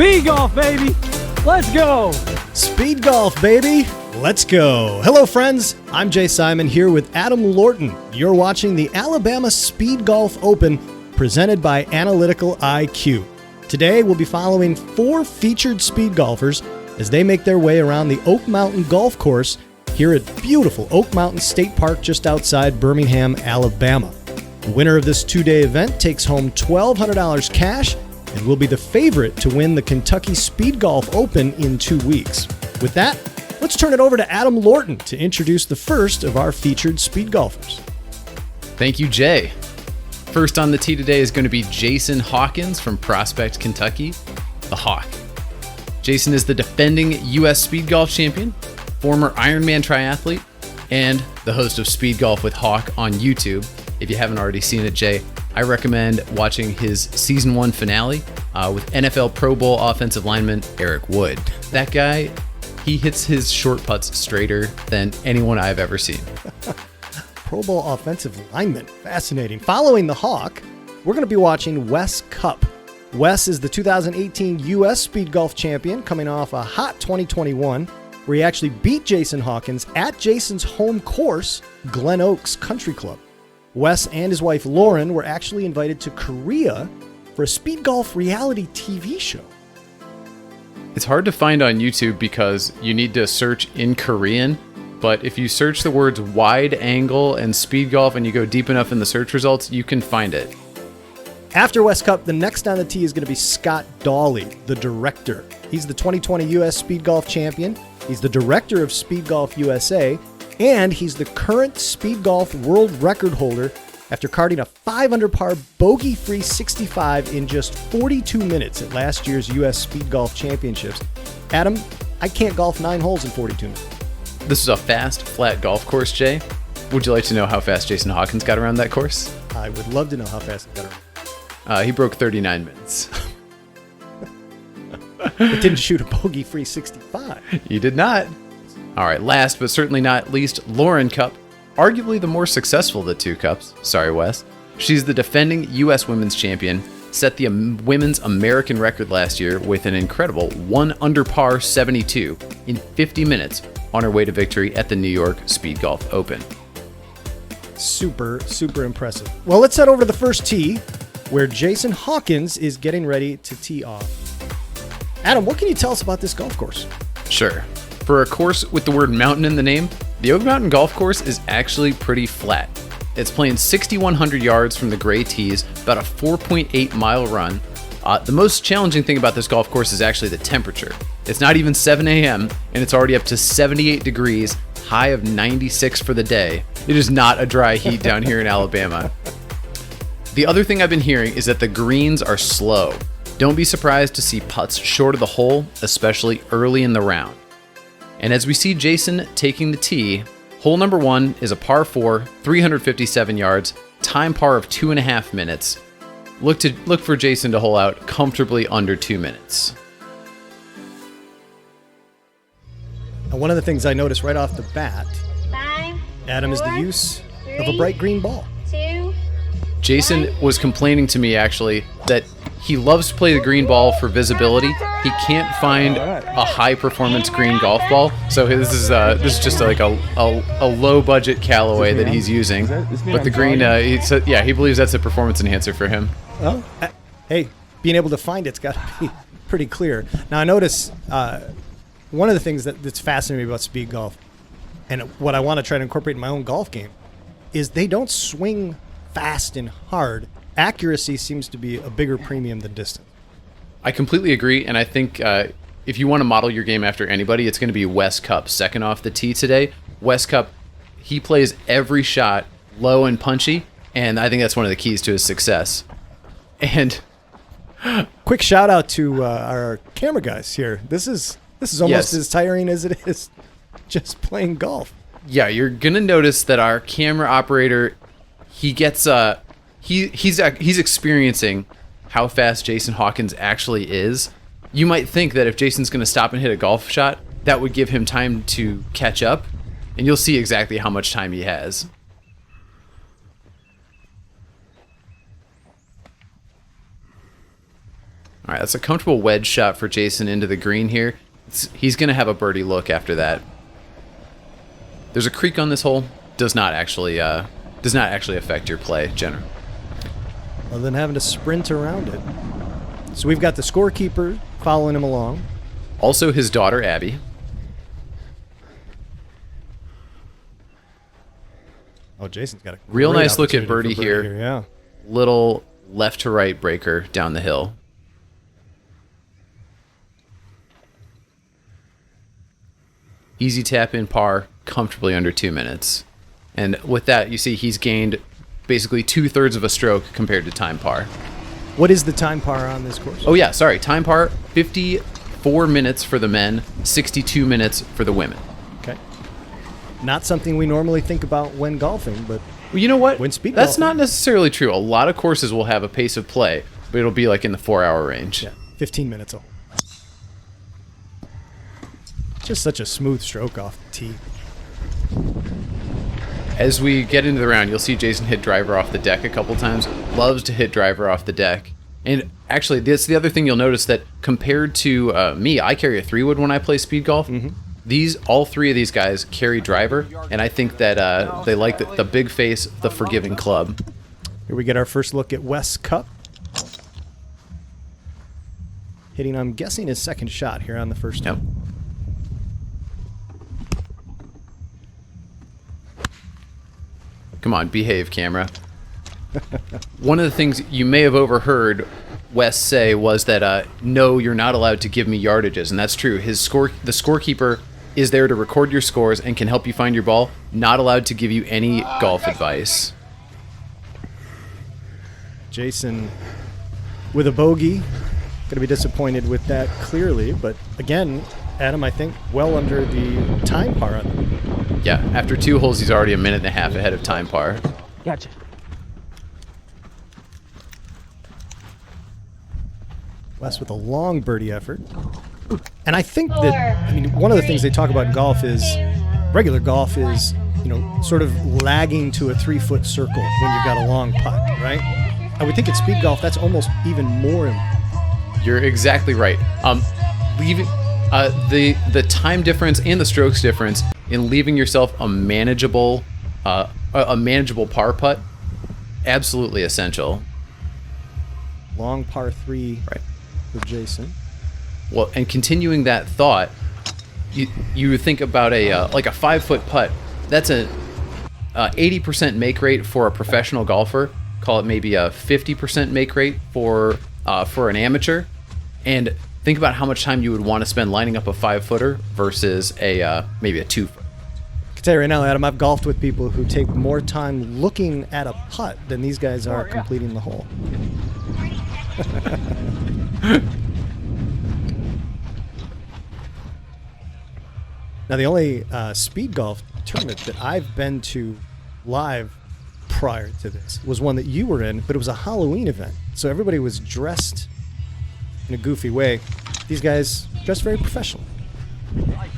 Speedgolf Baby, let's go! Speedgolf Baby, let's go! Hello friends, I'm Jay Simon here with Adam Lorton. You're watching the Alabama Speedgolf Open presented by Analytical IQ. Today we'll be following 4 featured speed golfers as they make their way around the Oak Mountain Golf Course here at beautiful Oak Mountain State Park just outside Birmingham, Alabama. The winner of this 2-day event takes home $1,200 cash and will be the favorite to win the Kentucky Speedgolf Open in 2 weeks. With that, let's turn it over to Adam Lorton to introduce the first of our featured speed golfers. Thank you, Jay. First on the tee today is going to be Jason Hawkins from Prospect, Kentucky, the Hawk. Jason is the defending U.S. Speed Golf champion, former Ironman triathlete, and the host of Speed Golf with Hawk on YouTube. If you haven't already seen it, Jay, I recommend watching his Season 1 finale with NFL Pro Bowl offensive lineman Eric Wood. That guy, he hits his short putts straighter than anyone I've ever seen. Pro Bowl offensive lineman. Fascinating. Following the Hawk, we're going to be watching Wes Cupp. Wes is the 2018 U.S. Speed Golf champion coming off a hot 2021 where he actually beat Jason Hawkins at Jason's home course, Glen Oaks Country Club. Wes and his wife Lauren were actually invited to Korea for a speed golf reality TV show. It's hard to find on YouTube because you need to search in Korean, but if you search the words wide angle and speed golf and you go deep enough in the search results, you can find it. After Wes Cupp, the next on the tee is going to be Scott Dawley, the director. He's the 2020 U.S. Speed Golf champion. He's the director of Speed Golf USA, and he's the current Speed Golf world record holder after carding a 5-under par bogey-free 65 in just 42 minutes at last year's U.S. Speed Golf Championships. Adam, I can't golf 9 holes in 42 minutes. This is a fast, flat golf course, Jay. Would you like to know how fast Jason Hawkins got around that course? I would love to know how fast he got around. He broke 39 minutes. It didn't shoot a bogey-free 65. He did not. All right, last but certainly not least, Lauren Cupp, arguably the more successful of the 2 Cupps. Sorry, Wes. She's the defending U.S. women's champion, set the women's American record last year with an incredible 1-under par 72 in 50 minutes on her way to victory at the New York Speed Golf Open. Super, super impressive. Well, let's head over to the first tee, where Jason Hawkins is getting ready to tee off. Adam, what can you tell us about this golf course? Sure. For a course with the word mountain in the name, the Oak Mountain Golf Course is actually pretty flat. It's playing 6,100 yards from the gray tees, about a 4.8 mile run. The most challenging thing about this golf course is actually the temperature. It's not even 7 a.m. and it's already up to 78 degrees, high of 96 for the day. It is not a dry heat down here in Alabama. The other thing I've been hearing is that the greens are slow. Don't be surprised to see putts short of the hole, especially early in the round. And as we see Jason taking the tee, hole number 1 is a par 4, 357 yards, time par of 2.5 minutes. Look for Jason to hole out comfortably under 2 minutes. Now, one of the things I noticed right off the bat, 5, Adam, 4, is the use 3, of a bright green ball. 2. Jason was complaining to me actually that he loves to play the green ball for visibility. He can't find a high performance green golf ball, so this is just like a low budget Callaway that he's using. But the green, he said, yeah, he believes that's a performance enhancer for him. Well, hey, being able to find it's got to be pretty clear. Now I notice one of the things that's fascinating me about speed golf, and what I want to try to incorporate in my own golf game, is they don't swing fast and hard. Accuracy seems to be a bigger premium than distance. I completely agree, and I think if you want to model your game after anybody, it's going to be Wes Cupp, second off the tee today. Wes Cupp, he plays every shot low and punchy, and I think that's one of the keys to his success. And quick shout out to our camera guys here. This is almost as tiring as it is just playing golf. Yeah, you're going to notice that our camera operator, he gets he's experiencing how fast Jason Hawkins actually is. You might think that if Jason's going to stop and hit a golf shot, that would give him time to catch up, and you'll see exactly how much time he has. All right, that's a comfortable wedge shot for Jason into the green here. He's going to have a birdie look after that. There's a creek on this hole. Does not actually affect your play, generally. Other than having to sprint around it. So we've got the scorekeeper following him along. Also his daughter, Abby. Oh, Jason's got a real great nice look at opportunity birdie for here. Yeah. Little left to right breaker down the hill. Easy tap in par, comfortably under 2 minutes. And with that, you see he's gained basically 2/3 of a stroke compared to time par. What is the time par on this course? Oh yeah, sorry. Time par, 54 minutes for the men, 62 minutes for the women. Okay. Not something we normally think about when golfing, but Well, you know what? when speed That's golfing- not necessarily true. A lot of courses will have a pace of play, but it'll be like in the 4-hour range. Yeah, 15 minutes old. Just such a smooth stroke off the tee. As we get into the round, you'll see Jason hit driver off the deck a couple times. Loves to hit driver off the deck. And actually, that's the other thing you'll notice, that compared to me, I carry a 3-wood when I play speed golf. All three of these guys carry driver, and I think that they like the big face, the forgiving club. Here we get our first look at Wes Cupp. Hitting, I'm guessing, his second shot here on the first Yep. one. Come on, behave, camera. One of the things you may have overheard Wes say was that, no, you're not allowed to give me yardages, and that's true. The scorekeeper is there to record your scores and can help you find your ball. Not allowed to give you any golf advice. Jason with a bogey. Going to be disappointed with that, clearly. But again, Adam, I think well under the time par on them. Yeah, after 2 holes, he's already a minute and a half ahead of time par. Gotcha. Wes with a long birdie effort. And I think that, I mean, one of the things they talk about in golf is, regular golf is, sort of lagging to a 3-foot circle when you've got a long putt, right? I would think at speed golf, that's almost even more important. You're exactly right. Leaving the time difference and the strokes difference in leaving yourself a manageable par putt, absolutely essential. Long par 3 Right. for Jason. Well, and continuing that thought, you think about a 5-foot putt. That's a 80% make rate for a professional golfer. Call it maybe a 50% make rate for an amateur. And think about how much time you would want to spend lining up a 5-footer versus maybe a 2-foot. I can tell you right now, Adam, I've golfed with people who take more time looking at a putt than these guys are completing the hole. Now, the only speed golf tournament that I've been to live prior to this was one that you were in, but it was a Halloween event. So everybody was dressed in a goofy way. These guys dressed very professional.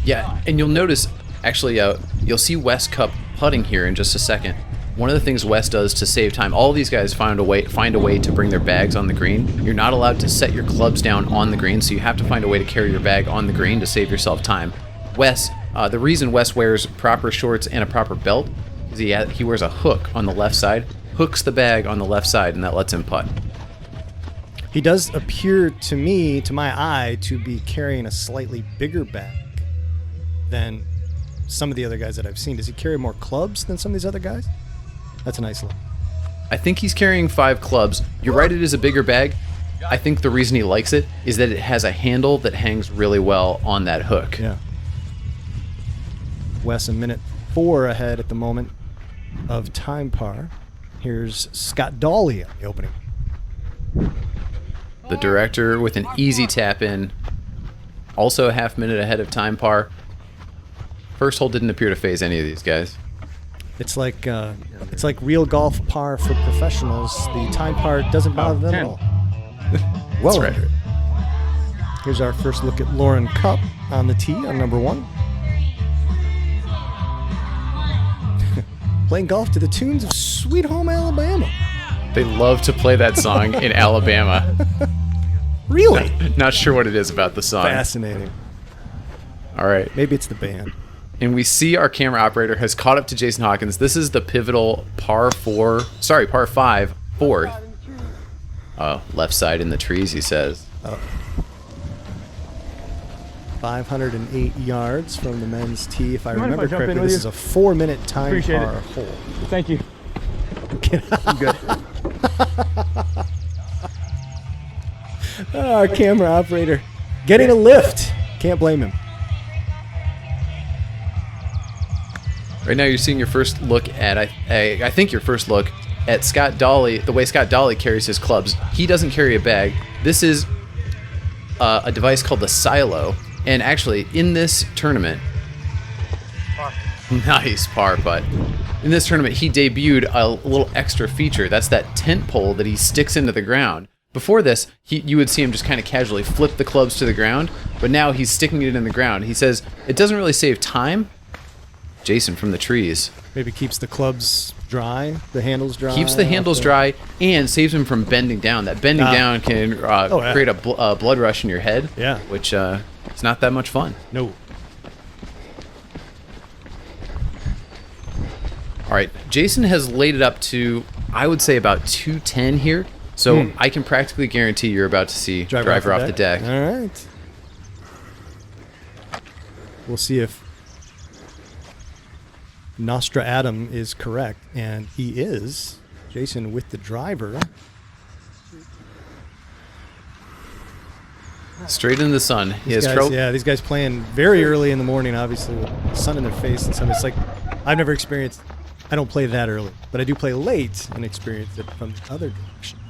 Yeah, and you'll notice, actually, you'll see Wes Cupp putting here in just a second. One of the things Wes does to save time, all these guys find a way to bring their bags on the green. You're not allowed to set your clubs down on the green, so you have to find a way to carry your bag on the green to save yourself time. Wes, the reason Wes wears proper shorts and a proper belt is he wears a hook on the left side, hooks the bag on the left side, and that lets him putt. He does appear to me, to my eye, to be carrying a slightly bigger bag than some of the other guys that I've seen. Does he carry more clubs than some of these other guys? That's a nice look. I think he's carrying 5 clubs. You're right, it is a bigger bag. I think the reason he likes it is that it has a handle that hangs really well on that hook. Yeah. Wes a minute 4 ahead at the moment of time par. Here's Scott Dawley on the opening. The director with an easy tap in. Also a half minute ahead of time par. First hole didn't appear to phase any of these guys. It's like real golf par for professionals. The time par doesn't bother them at all. Well, That's right. Here's our first look at Lorton Cupp on the tee on number 1. Playing golf to the tunes of Sweet Home Alabama. They love to play that song in Alabama. Really? Not sure what it is about the song. Fascinating. All right. Maybe it's the band. And we see our camera operator has caught up to Jason Hawkins. This is the pivotal par 5, fourth. Left side in the trees, he says. 508 yards from the men's tee. If I remember if I jump in correctly, with this you? is a 4-minute time Appreciate par it. hole. Thank you. I'm good. Our camera operator getting a lift. Can't blame him. Right now, you're seeing your first look at, I think your first look at Scott Dawley, the way Scott Dawley carries his clubs. He doesn't carry a bag. This is a device called the Silo. And actually, in this tournament, nice par putt. In this tournament, he debuted a little extra feature. That's that tent pole that he sticks into the ground. Before this, you would see him just kind of casually flip the clubs to the ground, but now he's sticking it in the ground. He says it doesn't really save time. Jason from the trees. Maybe keeps the clubs dry, the handles dry. Keeps the handles dry and saves him from bending down. That bending down can create a blood rush in your head, which it's not that much fun. No. All right, Jason has laid it up to, I would say, about 210 here. So I can practically guarantee you're about to see driver off the deck. All right. We'll see if Nostra Adam is correct, and he is. Jason with the driver. Straight in the sun. These guys playing very early in the morning, obviously, with the sun in their face and sun. It's like, I've never experienced, I don't play that early, but I do play late and experience it from the other direction.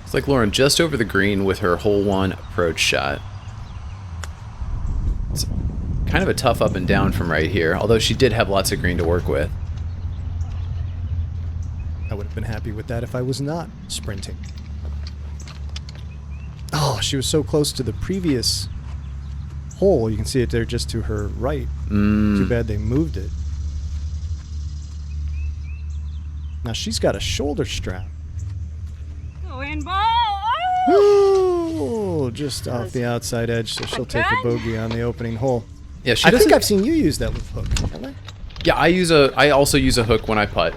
It's like Lauren just over the green with her hole 1 approach shot. It's kind of a tough up and down from right here, although she did have lots of green to work with. I would have been happy with that if I was not sprinting. Oh, she was so close to the previous hole. You can see it there just to her right. Too bad they moved it. Now she's got a shoulder strap. Go in, ball! Oh, just off the outside edge, so she'll take a bogey on the opening hole. Yeah, I think I've seen you use that with hook, haven't I? Yeah, I also use a hook when I putt.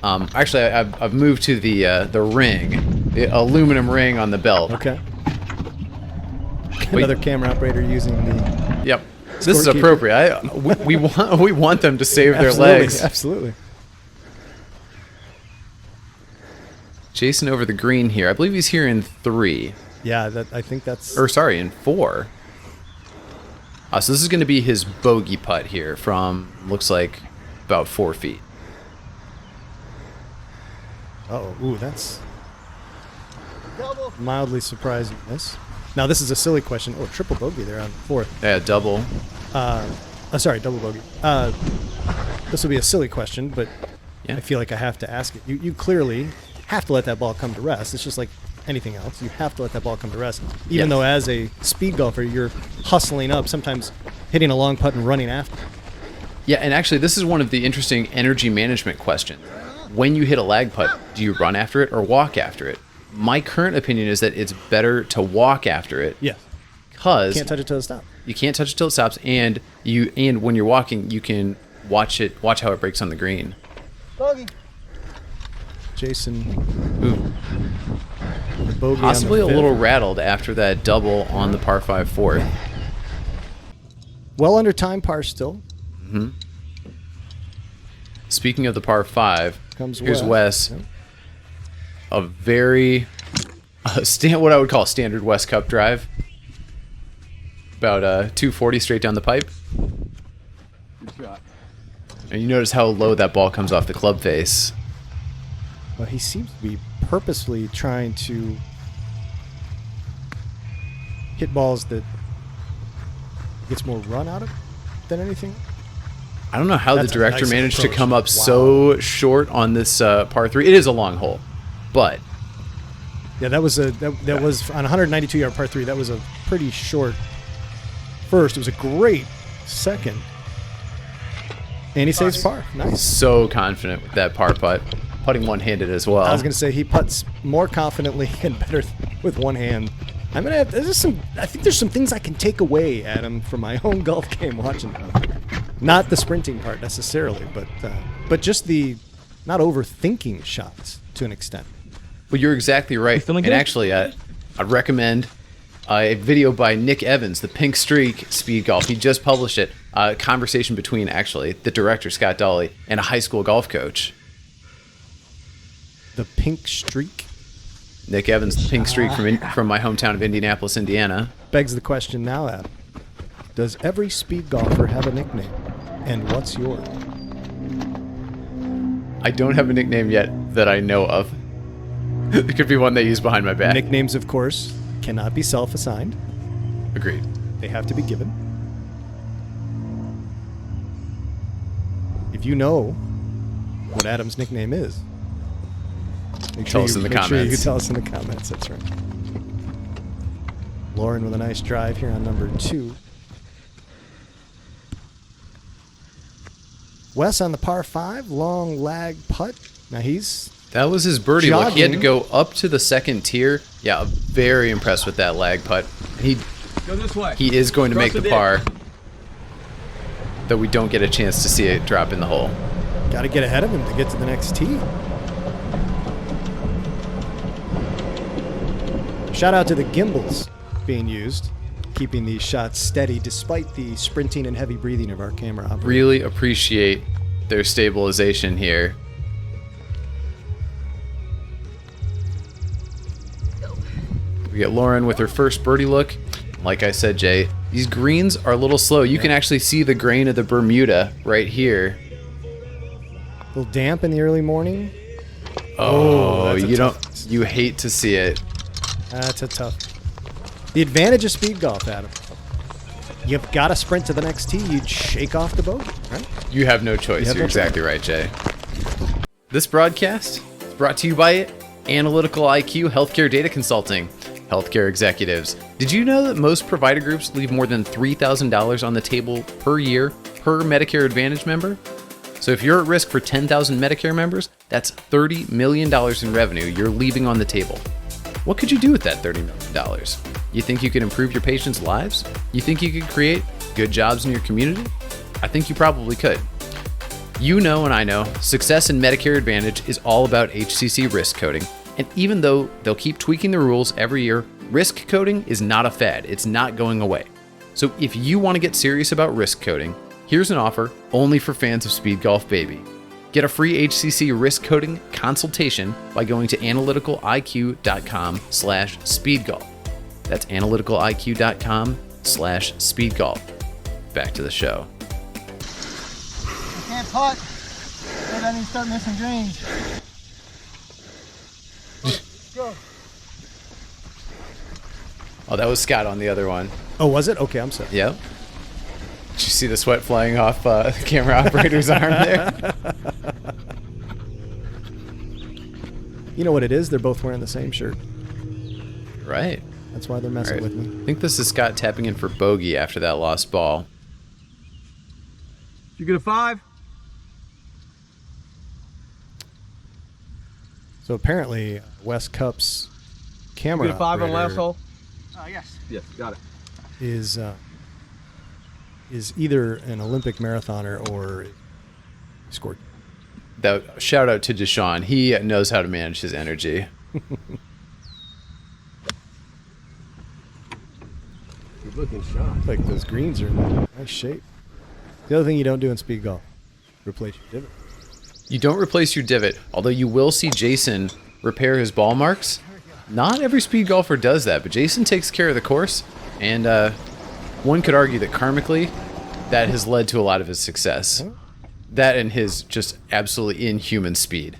Actually, I've moved to the ring, the aluminum ring on the belt. Okay. Another camera operator using the. Yep. This is appropriate. We want them to save their legs. Absolutely. Jason over the green here. I believe he's here in 3. Yeah, I think that's. Or sorry, in 4. So this is going to be his bogey putt here from, looks like, about 4 feet. Uh-oh. Ooh, that's mildly surprising. This. Now, this is a silly question. Oh, triple bogey there on the 4th. Yeah, double. Sorry, double bogey. This will be a silly question, but yeah. I feel like I have to ask it. You clearly have to let that ball come to rest. It's just like anything else. You have to let that ball come to rest. Even though as a speed golfer, you're hustling up, sometimes hitting a long putt and running after. Yeah, and actually, this is one of the interesting energy management questions. When you hit a lag putt, do you run after it or walk after it? My current opinion is that it's better to walk after it. Yeah. Because you can't touch it till it stops. You can't touch it till it stops, and when you're walking, you can watch how it breaks on the green. Bogey. Jason. Ooh. The bogey Possibly on the a little rattled after that double on the par 5 4th. Well under time par still. Mm-hmm. Speaking of the par 5, here's Wes. Yep. A very what I would call a standard Wes Cupp drive. About 240 straight down the pipe. Good shot. And you notice how low that ball comes off the club face. Well, he seems to be purposely trying to hit balls that gets more run out of than anything. I don't know how the director managed to come up Wow. so short on this par 3. It is a long hole, but yeah, that was on 192 yard par 3. That was a pretty short first. It was a great second, and he saves par. Nice. So confident with that par putt. putting one-handed as well. I was going to say he putts more confidently and better with one hand. I'm gonna have. I think there's some things I can take away, Adam, from my own golf game watching. Not the sprinting part necessarily, but just the not overthinking shots to an extent. Well, you're exactly right. feeling and good? actually, I'd recommend a video by Nick Evans, the Pink Streak Speed Golf. He just published it. A conversation between actually the director Scott Dawley and a high school golf coach. The Pink Streak Nick Evans, the Pink Streak from my hometown of Indianapolis, Indiana. begs the question now, Adam. Does every speed golfer have a nickname? And what's yours? I don't have a nickname yet that I know of. It could be one they use behind my back. Nicknames, of course, cannot be self-assigned. Agreed. They have to be given. If you know what Adam's nickname is, Tell us in the Make sure you comments. tell us in the comments. That's right. Lauren with a nice drive here on number 2. Wes on the par 5, long lag putt. Now That was his birdie look. He had to Jogging. go up to the second tier. Yeah, very impressed with that lag putt. Go this way. He is going to make Cross the the par, though we don't get a chance to see it drop in the hole. got to get ahead of him to get to the next tee. Shout out to the gimbals being used, keeping these shots steady despite the sprinting and heavy breathing of our camera operator. Really appreciate their stabilization here. We get Lauren with her first birdie look. Like I said, Jay, these greens are a little slow. You can actually see the grain of the Bermuda right here. A little damp in the early morning. Oh, that's a you don't. tough- You hate to see it. That's a tough. The advantage of speed golf, Adam. You've got to sprint to the next tee. You'd shake off the bogey, right? You have no choice. have You're no choice. exactly right, Jay. This broadcast is brought to you by Analytical IQ Healthcare Data Consulting. Healthcare executives. Did you know that most provider groups leave more than $3,000 on the table per year per Medicare Advantage member? So if you're at risk for 10,000 Medicare members, that's $30 million in revenue you're leaving on the table. What could you do with that $30 million? You think you could improve your patients' lives? You think you could create good jobs in your community? I think you probably could. You know and I know, success in Medicare Advantage is all about HCC risk coding. And even though they'll keep tweaking the rules every year, risk coding is not a fad. It's not going away. So if you want to get serious about risk coding, here's an offer only for fans of Speedgolf Baby. Get a free HCC risk coding consultation by going to analyticaliq.com/speedgolf. That's analyticaliq.com/speedgolf. Back to the show. You can't putt. Maybe I need to start missing greens. Go. Oh, that was Scott on the other one. Oh, was it? Okay, I'm sorry. Yep. Did you see the sweat flying off the camera operator's arm there? You know what it is? They're both wearing the same shirt. Right. That's why they're messing Right. with me. I think this is Scott tapping in for bogey after that lost ball. You get a 5? So apparently, Wes Cupp's camera You get a 5 on the last operator hole? Yes. Yes, got it. is either an Olympic marathoner or scored. That shout out to Deshaun. He knows how to manage his energy. Good looking shot. Like those greens are in nice shape. The other thing you don't do in speed golf, replace your divot. You don't replace your divot, although you will see Jason repair his ball marks. Not every speed golfer does that, but Jason takes care of the course, and one could argue that karmically, that has led to a lot of his success. That and his just absolutely inhuman speed.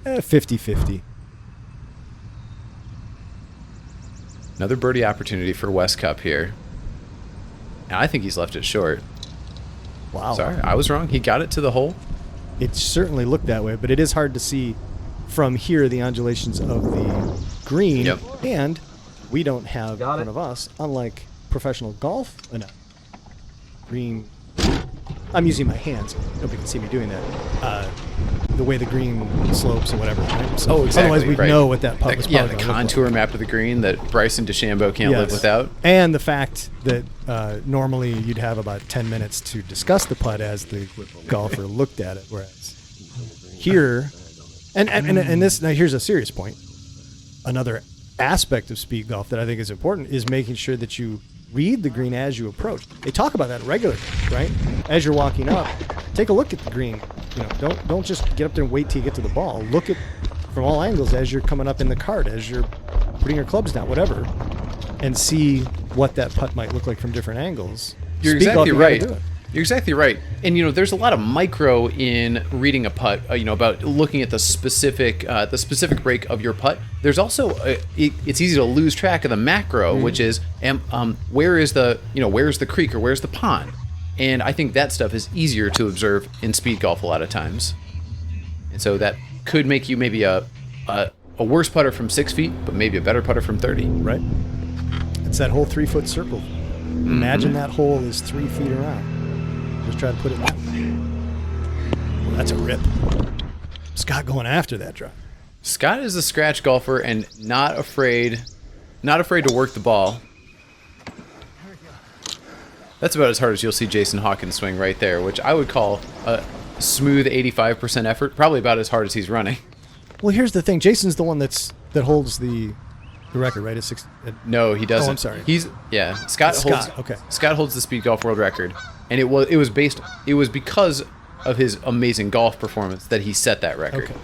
50-50. Another birdie opportunity for Wes Cupp here. And I think he's left it short. Wow. Sorry, I was wrong. He got it to the hole. It certainly looked that way, but it is hard to see from here the undulations of the green. Yep. And we don't have in Got front it. of us, unlike professional golf, green I'm using my hands. Nobody can see me doing that. The way the green slopes or whatever. Right? So exactly. Otherwise, we'd right. know what that putt was Yeah, probably the gonna look contour like. map of the green that Bryson DeChambeau can't live without. And the fact that normally you'd have about 10 minutes to discuss the putt as the golfer looked at it, whereas here, and this, now here's a serious point. Another aspect of speed golf that I think is important is making sure that you read the green as you approach. They talk about that regularly, right? As you're walking up, take a look at the green. You know, don't just get up there and wait till you get to the ball. Look at from all angles as you're coming up in the cart, as you're putting your clubs down, whatever, and see what that putt might look like from different angles. You're Speed golf, exactly you gotta right. do it. You're exactly right. And, there's a lot of micro in reading a putt, about looking at the specific break of your putt. There's also, it's easy to lose track of the macro, which is, where's the creek or where's the pond? And I think that stuff is easier to observe in speed golf a lot of times. And so that could make you maybe a worse putter from 6 feet, but maybe a better putter from 30. Right. It's that whole 3-foot circle. Imagine that hole is 3 feet around. Just try to put it in. Well, that's a rip. Scott going after that drive. Scott is a scratch golfer and not afraid to work the ball. That's about as hard as you'll see Jason Hawkins swing right there, which I would call a smooth 85% effort, probably about as hard as he's running. Well, here's the thing. Jason's the one that holds the record, right? No, he doesn't. Oh, I'm sorry. Scott holds the speed golf world record, and it was because of his amazing golf performance that he set that record. Okay.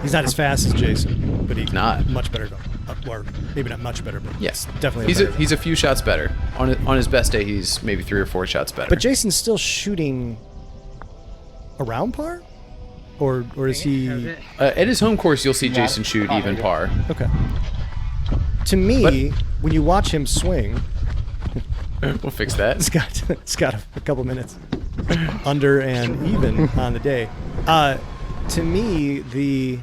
He's not as fast as Jason, but he's not much better golfer. Or maybe not much better, but yes, definitely. He's a few shots better. On his best day, he's maybe 3 or 4 shots better. But Jason's still shooting around par, or is he? At his home course, you'll see Jason shoot even par. Okay. To me, when you watch him swing, we'll fix that. It's got a couple minutes under and even on the day. To me, the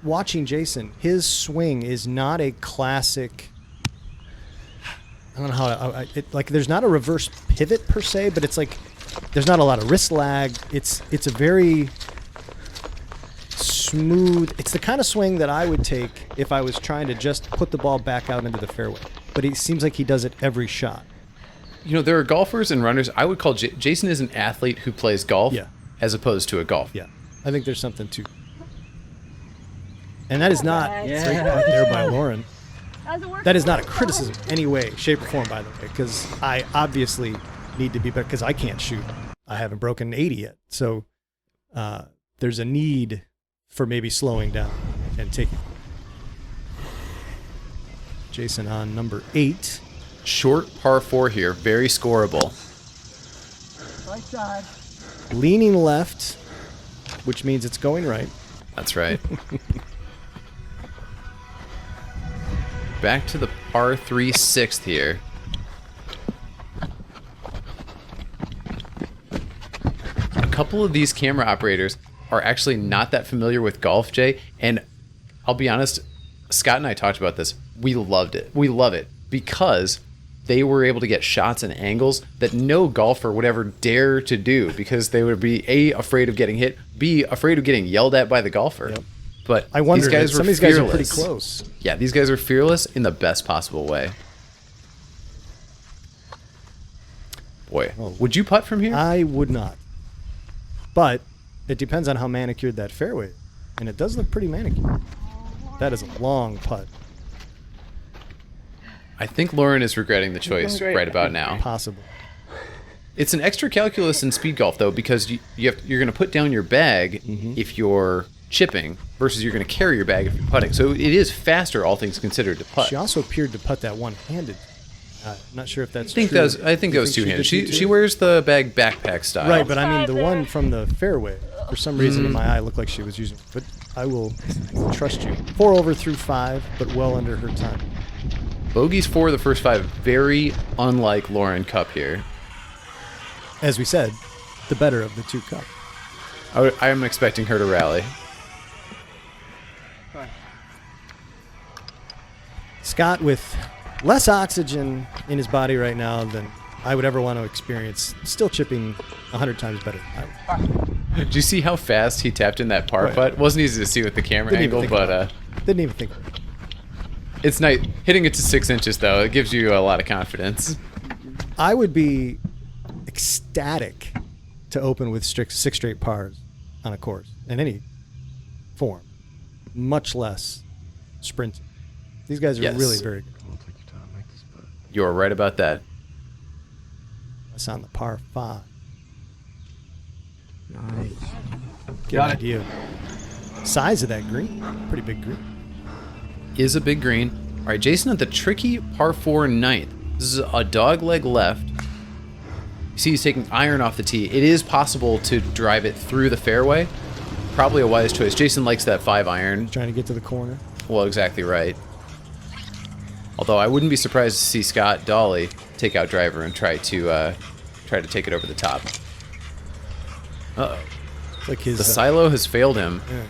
watching Jason, his swing is not a classic. I don't know how there's not a reverse pivot per se, but it's like there's not a lot of wrist lag. It's a very smooth. It's the kind of swing that I would take if I was trying to just put the ball back out into the fairway. But it seems like he does it every shot. There are golfers and runners. I would call Jason is an athlete who plays golf as opposed to a golf. Yeah, I think there's something to. And that is not great putt there by Lauren. That is not a criticism in any way, shape, or form, by the way, because I obviously need to be better because I can't shoot. I haven't broken 80 yet. So there's a need for maybe slowing down and taking. Jason on number 8. Short par 4 here, very scoreable. Right side. Leaning left, which means it's going right. That's right. Back to the par 3 6th here. A couple of these camera operators are actually not that familiar with golf, Jay, and I'll be honest, Scott and I talked about this. We loved it. We love it because they were able to get shots and angles that no golfer would ever dare to do because they would be A, afraid of getting hit, B, afraid of getting yelled at by the golfer. Yep. But I wonder, these guys some of were these guys fearless. are pretty close. Yeah, these guys are fearless in the best possible way. Boy, would you putt from here? I would not. But it depends on how manicured that fairway is. And it does look pretty manicured. That is a long putt. I think Lauren is regretting the choice right about now. Possible. It's an extra calculus in speed golf, though, because you're going to put down your bag if you're chipping versus you're going to carry your bag if you're putting. So it is faster, all things considered, to putt. She also appeared to putt that one-handed. I'm not sure if that's true. I think that was two-handed. She wears the bag backpack style. Right, but I mean the one from the fairway, for some reason in my eye, looked like she was using it. But I will trust you. 4 over through 5, but well under her time. Bogey's 4 of the first 5. Very unlike Lauren Cupp here. As we said, the better of the 2 Cup. I am expecting her to rally. Scott with less oxygen in his body right now than I would ever want to experience still chipping 100 times better than I would. Did you see how fast he tapped in that par Right. putt? Wasn't easy to see with the camera Didn't even angle, think but Didn't even think of it. it's nice. Hitting it to 6 inches, though, it gives you a lot of confidence. I would be ecstatic to open with 6 straight pars on a course in any form, much less sprinting. These guys are Yes. really very good. Don't take your time. Make this putt. You are right about that. That's on the par 5. Nice. Get an idea. Size of that green. Pretty big green. Is a big green. All right, Jason at the tricky par 4 ninth. This is a dog leg left. You see he's taking iron off the tee. It is possible to drive it through the fairway. Probably a wise choice. Jason likes that 5 iron. Trying to get to the corner. Well, exactly right. Although I wouldn't be surprised to see Scott Dawley take out driver and try to take it over the top. Uh-oh. It's like his The silo has failed him. yeah.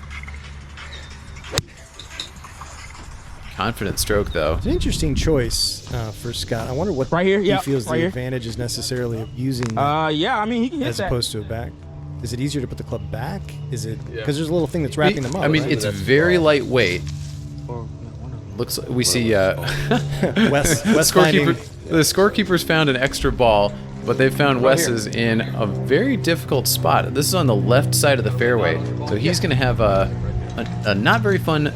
Confident stroke, though. It's an interesting choice for Scott. I wonder what Right here? he Yeah, feels right the here. advantage is necessarily of using Yeah, I mean, he can hit as that. opposed to a back. Is it easier to put the club back? Is it because there's a little thing that's wrapping them up? I mean, right? it's very lightweight. Looks. We see Wes scorekeeper. finding The scorekeepers found an extra ball, but they found Wes's in a very difficult spot. This is on the left side of the fairway, so he's going to have a not very fun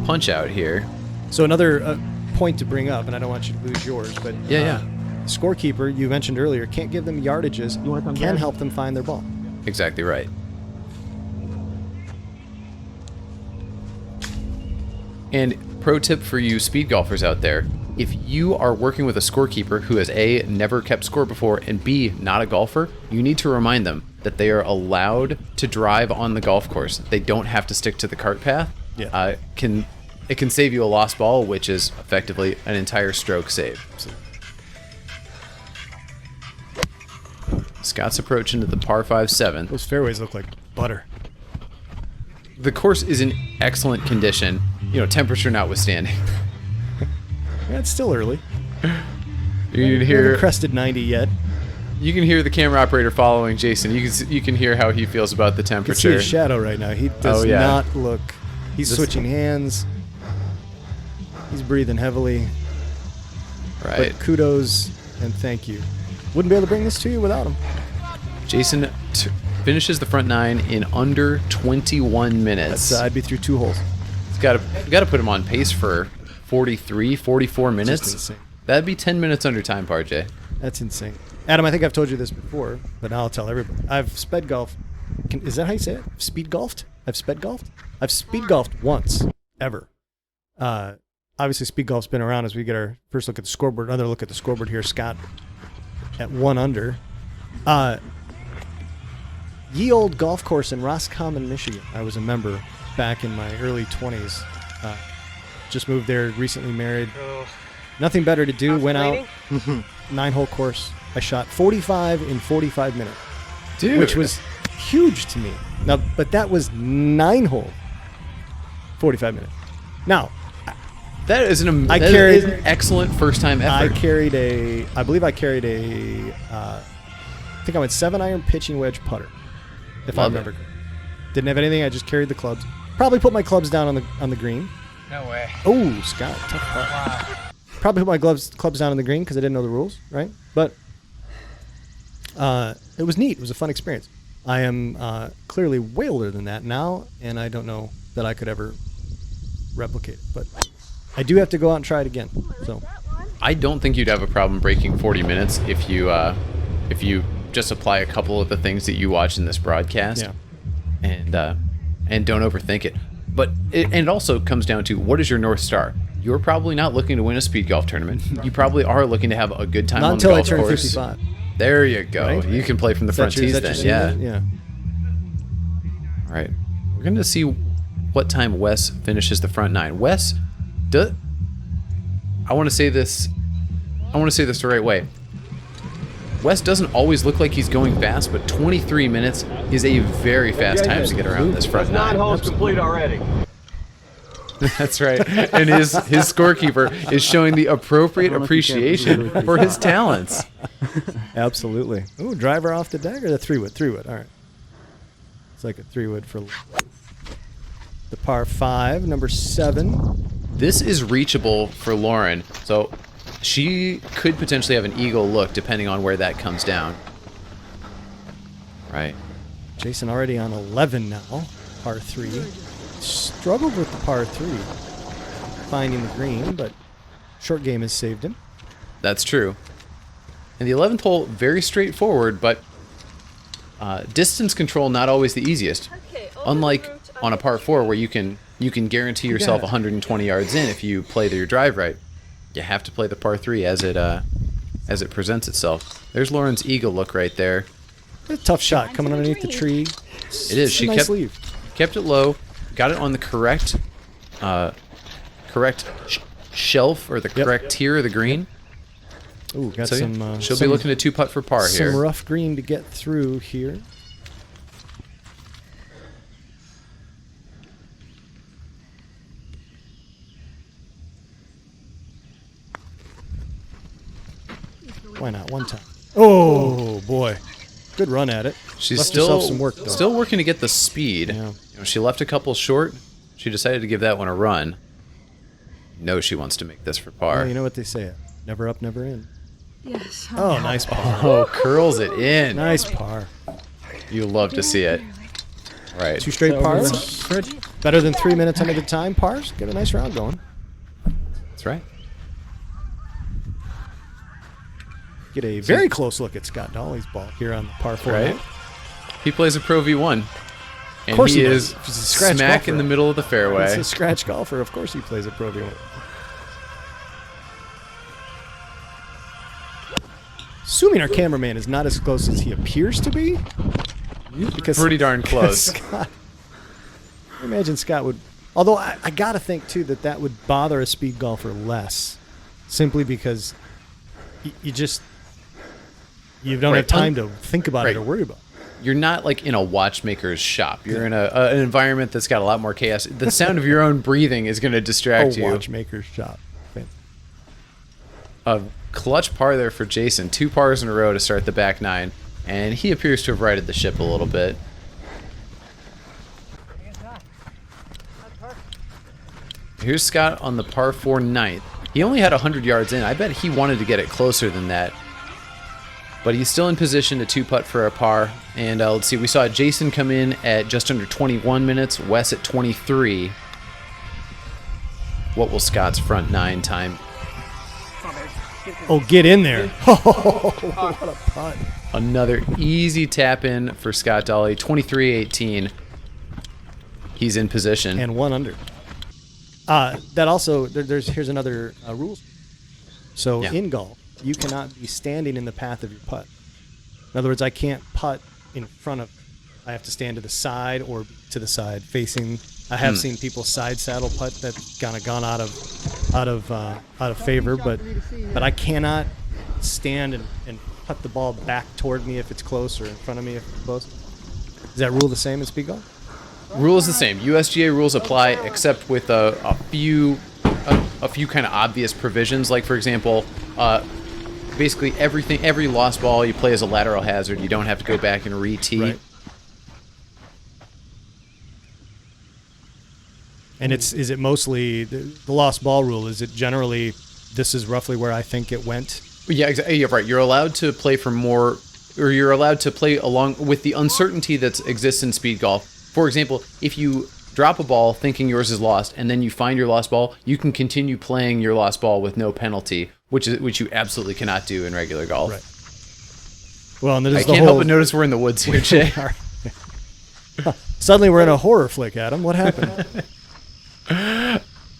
punch out here. So another point to bring up, and I don't want you to lose yours, but Yeah. scorekeeper you mentioned earlier can't give them yardages, wanna come can grab help them find their ball. Exactly right. And pro tip for you speed golfers out there, if you are working with a scorekeeper who has A, never kept score before, and B, not a golfer, you need to remind them that they are allowed to drive on the golf course. They don't have to stick to the cart path. Yeah. It can save you a lost ball, which is effectively an entire stroke save. Scott's approach into the par 5 7th. Those fairways look like butter. The course is in excellent condition, temperature notwithstanding. Yeah, it's still early. You can We haven't hear crested 90 yet. you can hear the camera operator following Jason. You can hear how he feels about the You can see temperature. his shadow right now. He does Oh, yeah. not look. He's This- switching hands. He's breathing heavily. Right. But kudos and thank you. Wouldn't be able to bring this to you without him. Jason finishes the front 9 in under 21 minutes. That's, I'd be through 2 holes. It's got to put him on pace for 43, 44 minutes. insane. That'd be 10 minutes under time, Parjay. That's insane. Adam, I think I've told you this before, but now I'll tell everybody. I've sped golf. Is that how you say it? Speed golfed? I've sped golfed? I've speed golfed once, ever. Obviously, speed golf's been around as we get our first look at the scoreboard. Another look at the scoreboard here. Scott at 1 under. Ye Old Golf Course in Roscommon, Michigan. I was a member back in my early 20s. Just moved there, recently married. Nothing better to do. Went out, 9-hole course. I shot 45 in 45 minutes, Dude. which was huge to me. Now, but that was 9-hole, 45 minutes. Now, That is an I that carried- is an excellent first time I effort. believe I carried I think I went 7-iron pitching wedge putter, if I Love remember it. correctly. Didn't have anything. I just carried the clubs. Probably put my clubs down on the green. No way. Oh, Scott, tough putt. Wow. Probably put my clubs down on the green because I didn't know the rules, right? But it was neat. It was a fun experience. I am clearly way older than that now, and I don't know that I could ever replicate it. But I do have to go out and try it again. So I don't think you'd have a problem breaking 40 minutes if you just apply a couple of the things that you watch in this broadcast, yeah, and don't overthink it. But it also comes down to, what is your North Star? You're probably not looking to win a speed golf tournament. You probably are looking to have a good time not on the until I golf turn course. 55. There you go. Right? You can play from the Is front that your- tees is that then. your Yeah. scene? Yeah. All right. We're going to see what time Wes finishes the front 9. Wes, I want to say this the right way. Wes doesn't always look like he's going fast, but 23 minutes is a very fast time to get around this front 9. Holes complete already. That's right. And his scorekeeper is showing the appropriate appreciation for his talents. Absolutely. Ooh, driver off the deck or the 3-wood? 3-wood. All right. It's like a 3-wood for the par 5, number 7. This is reachable for Lauren, so she could potentially have an eagle look depending on where that comes down. Right. Jason already on 11 now, par 3. Struggled with the par 3, finding the green, but short game has saved him. That's true. And the 11th hole, very straightforward, but distance control not always the easiest. Unlike on a par 4 where you can guarantee yourself 120 yards in if you play your drive right. You have to play the par 3 as it presents itself. There's Lauren's eagle look right there. A tough shot coming underneath the tree. It is. She nice kept it low, got it on the correct shelf or the correct tier of the green. Ooh, got So some. she'll be looking to 2-putt for par here. Some rough green to get through here. Why not one time? Oh boy, good run at it. She's Left still herself some work, though. still working to get the speed. Yeah. You know, she left a couple short. She decided to give that one a run. Knows she wants to make this for par. Well, you know what they say: never up, never in. Yes. Oh, nice par. Oh, curls it in. Nice par. You love to see it. Right. 2 straight pars. Better than 3 minutes under the time pars. Get a nice round going. That's right. Get a very close look at Scott Dawley's ball here on the par 4. Right. He plays a Pro V1. And course he he is does. He's a scratch smack golfer. in the middle of the He's fairway. a scratch golfer. Of course he plays a Pro V1. Assuming our cameraman is not as close as he appears to be. Because Pretty darn close. Scott, I imagine Scott would. Although I got to think, too, that would bother a speed golfer less. Simply because you don't have time to think about it or worry about it. You're not like in a watchmaker's shop. You're in an environment that's got a lot more chaos. The sound of your own breathing is going to distract you. Watchmaker's shop. A clutch par there for Jason. 2 pars in a row to start the back 9. And he appears to have righted the ship a little bit. Here's Scott on the par 4 ninth. He only had 100 yards in. I bet he wanted to get it closer than that. But he's still in position to 2-putt for a par. And let's see, we saw Jason come in at just under 21 minutes, Wes at 23. What will Scott's front 9 time? Oh, get in there. Oh, what a putt. Another easy tap in for Scott Dawley, 23-18. He's in position. And 1 under. That also, here's another rule. So in golf, you cannot be standing in the path of your putt. In other words, I can't putt in front of. I have to stand to the side or to the side facing. I have seen people side saddle putt that's kind of gone out of favor, but I cannot stand and putt the ball back toward me if it's close or in front of me if it's close. Is that rule the same in speed golf? Rule is the same. USGA rules apply, except with a few kind of obvious provisions. Like, for example, basically every lost ball you play as a lateral hazard. You don't have to go back and re-tee. Right. And is it mostly the lost ball rule? Is it generally this is roughly where I think it went? Yeah, exactly. Yeah, right. You're allowed to play for more, or you're allowed to play along with the uncertainty that exists in speed golf. For example, if you drop a ball thinking yours is lost, and then you find your lost ball, you can continue playing your lost ball with no penalty, which you absolutely cannot do in regular golf. Right. Well, and there's I can't help but notice we're in the woods here, Jay. Suddenly we're in a horror flick, Adam. What happened?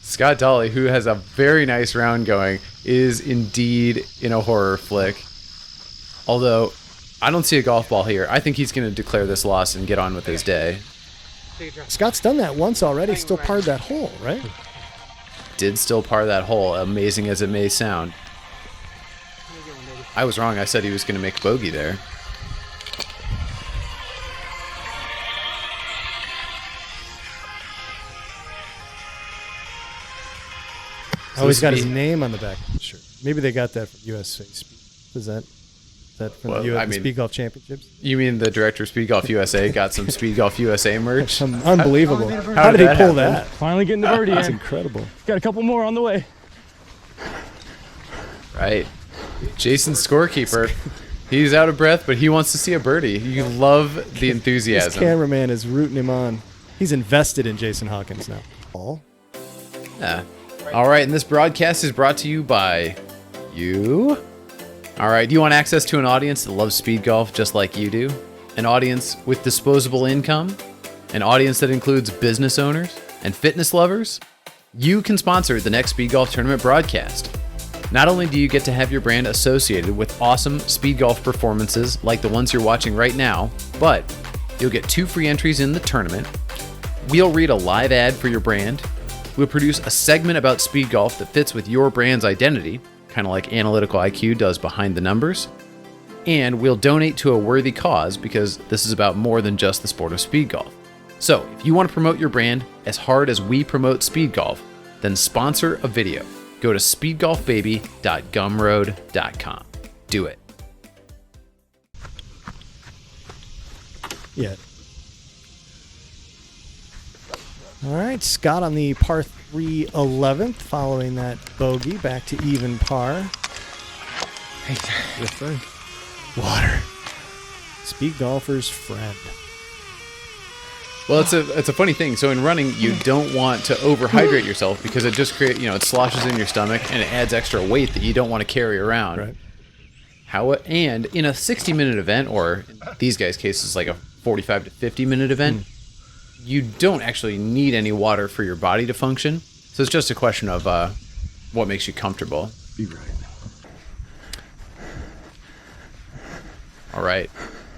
Scott Dawley, who has a very nice round going, is indeed in a horror flick. Although, I don't see a golf ball here. I think he's going to declare this loss and get on with his day. Scott's done that once already. Still parred that hole, right? Did still par that hole, amazing as it may sound. I was wrong. I said he was going to make bogey there. Oh, he's got Speed- his name on the back of the shirt. Maybe they got that from USA Speed. Is that from Well, the I mean- Speed Golf Championships? You mean the director of Speedgolf USA got some Speedgolf USA merch? Unbelievable. How How did did he that pull happen? that? Finally getting the birdie That's in. incredible. Got a couple more on the way. Right. Jason's scorekeeper. He's out of breath, but he wants to see a birdie. You love the His enthusiasm. cameraman is rooting him on. He's invested in Jason Hawkins now. All. Yeah. All right, and this broadcast is brought to you by you. All right, do you want access to an audience that loves speed golf just like you do? An audience with disposable income? An audience that includes business owners and fitness lovers? You can sponsor the next Speed Golf Tournament broadcast. Not only do you get to have your brand associated with awesome speed golf performances like the ones you're watching right now, but you'll get 2 free entries in the tournament. We'll read a live ad for your brand. We'll produce a segment about speed golf that fits with your brand's identity, kind of like Analytical IQ does Behind the Numbers. And we'll donate to a worthy cause because this is about more than just the sport of speed golf. So if you want to promote your brand as hard as we promote speed golf, then sponsor a video. Go to speedgolfbaby.gumroad.com. Do it. Yeah. All right, Scott on the par 3 11th, following that bogey, back to even par. Yes, sir. Water. Speed golfer's friend. Well, it's a funny thing. So in running, you don't want to overhydrate yourself because it just it sloshes in your stomach and it adds extra weight that you don't want to carry around. Right. And in a 60-minute event, or in these guys' cases, like a 45 to 50-minute event, you don't actually need any water for your body to function. So it's just a question of what makes you comfortable. Be right. All right.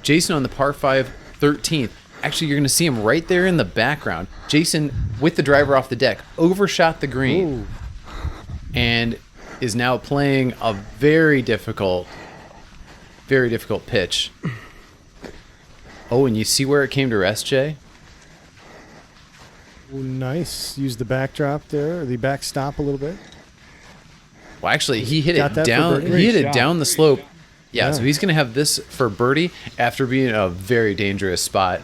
Jason on the par 5 13th. Actually, you're going to see him right there in the background. Jason, with the driver off the deck, overshot the green. Ooh. And is now playing a very difficult pitch. Oh, and you see where it came to rest, Jay? Ooh, nice. Use the backdrop there, or the backstop a little bit. Well, actually, he hit Got it that for down. birdie? He hit Great it shot. down the slope. Yeah, Yeah. so he's going to have this for birdie after being in a very dangerous spot.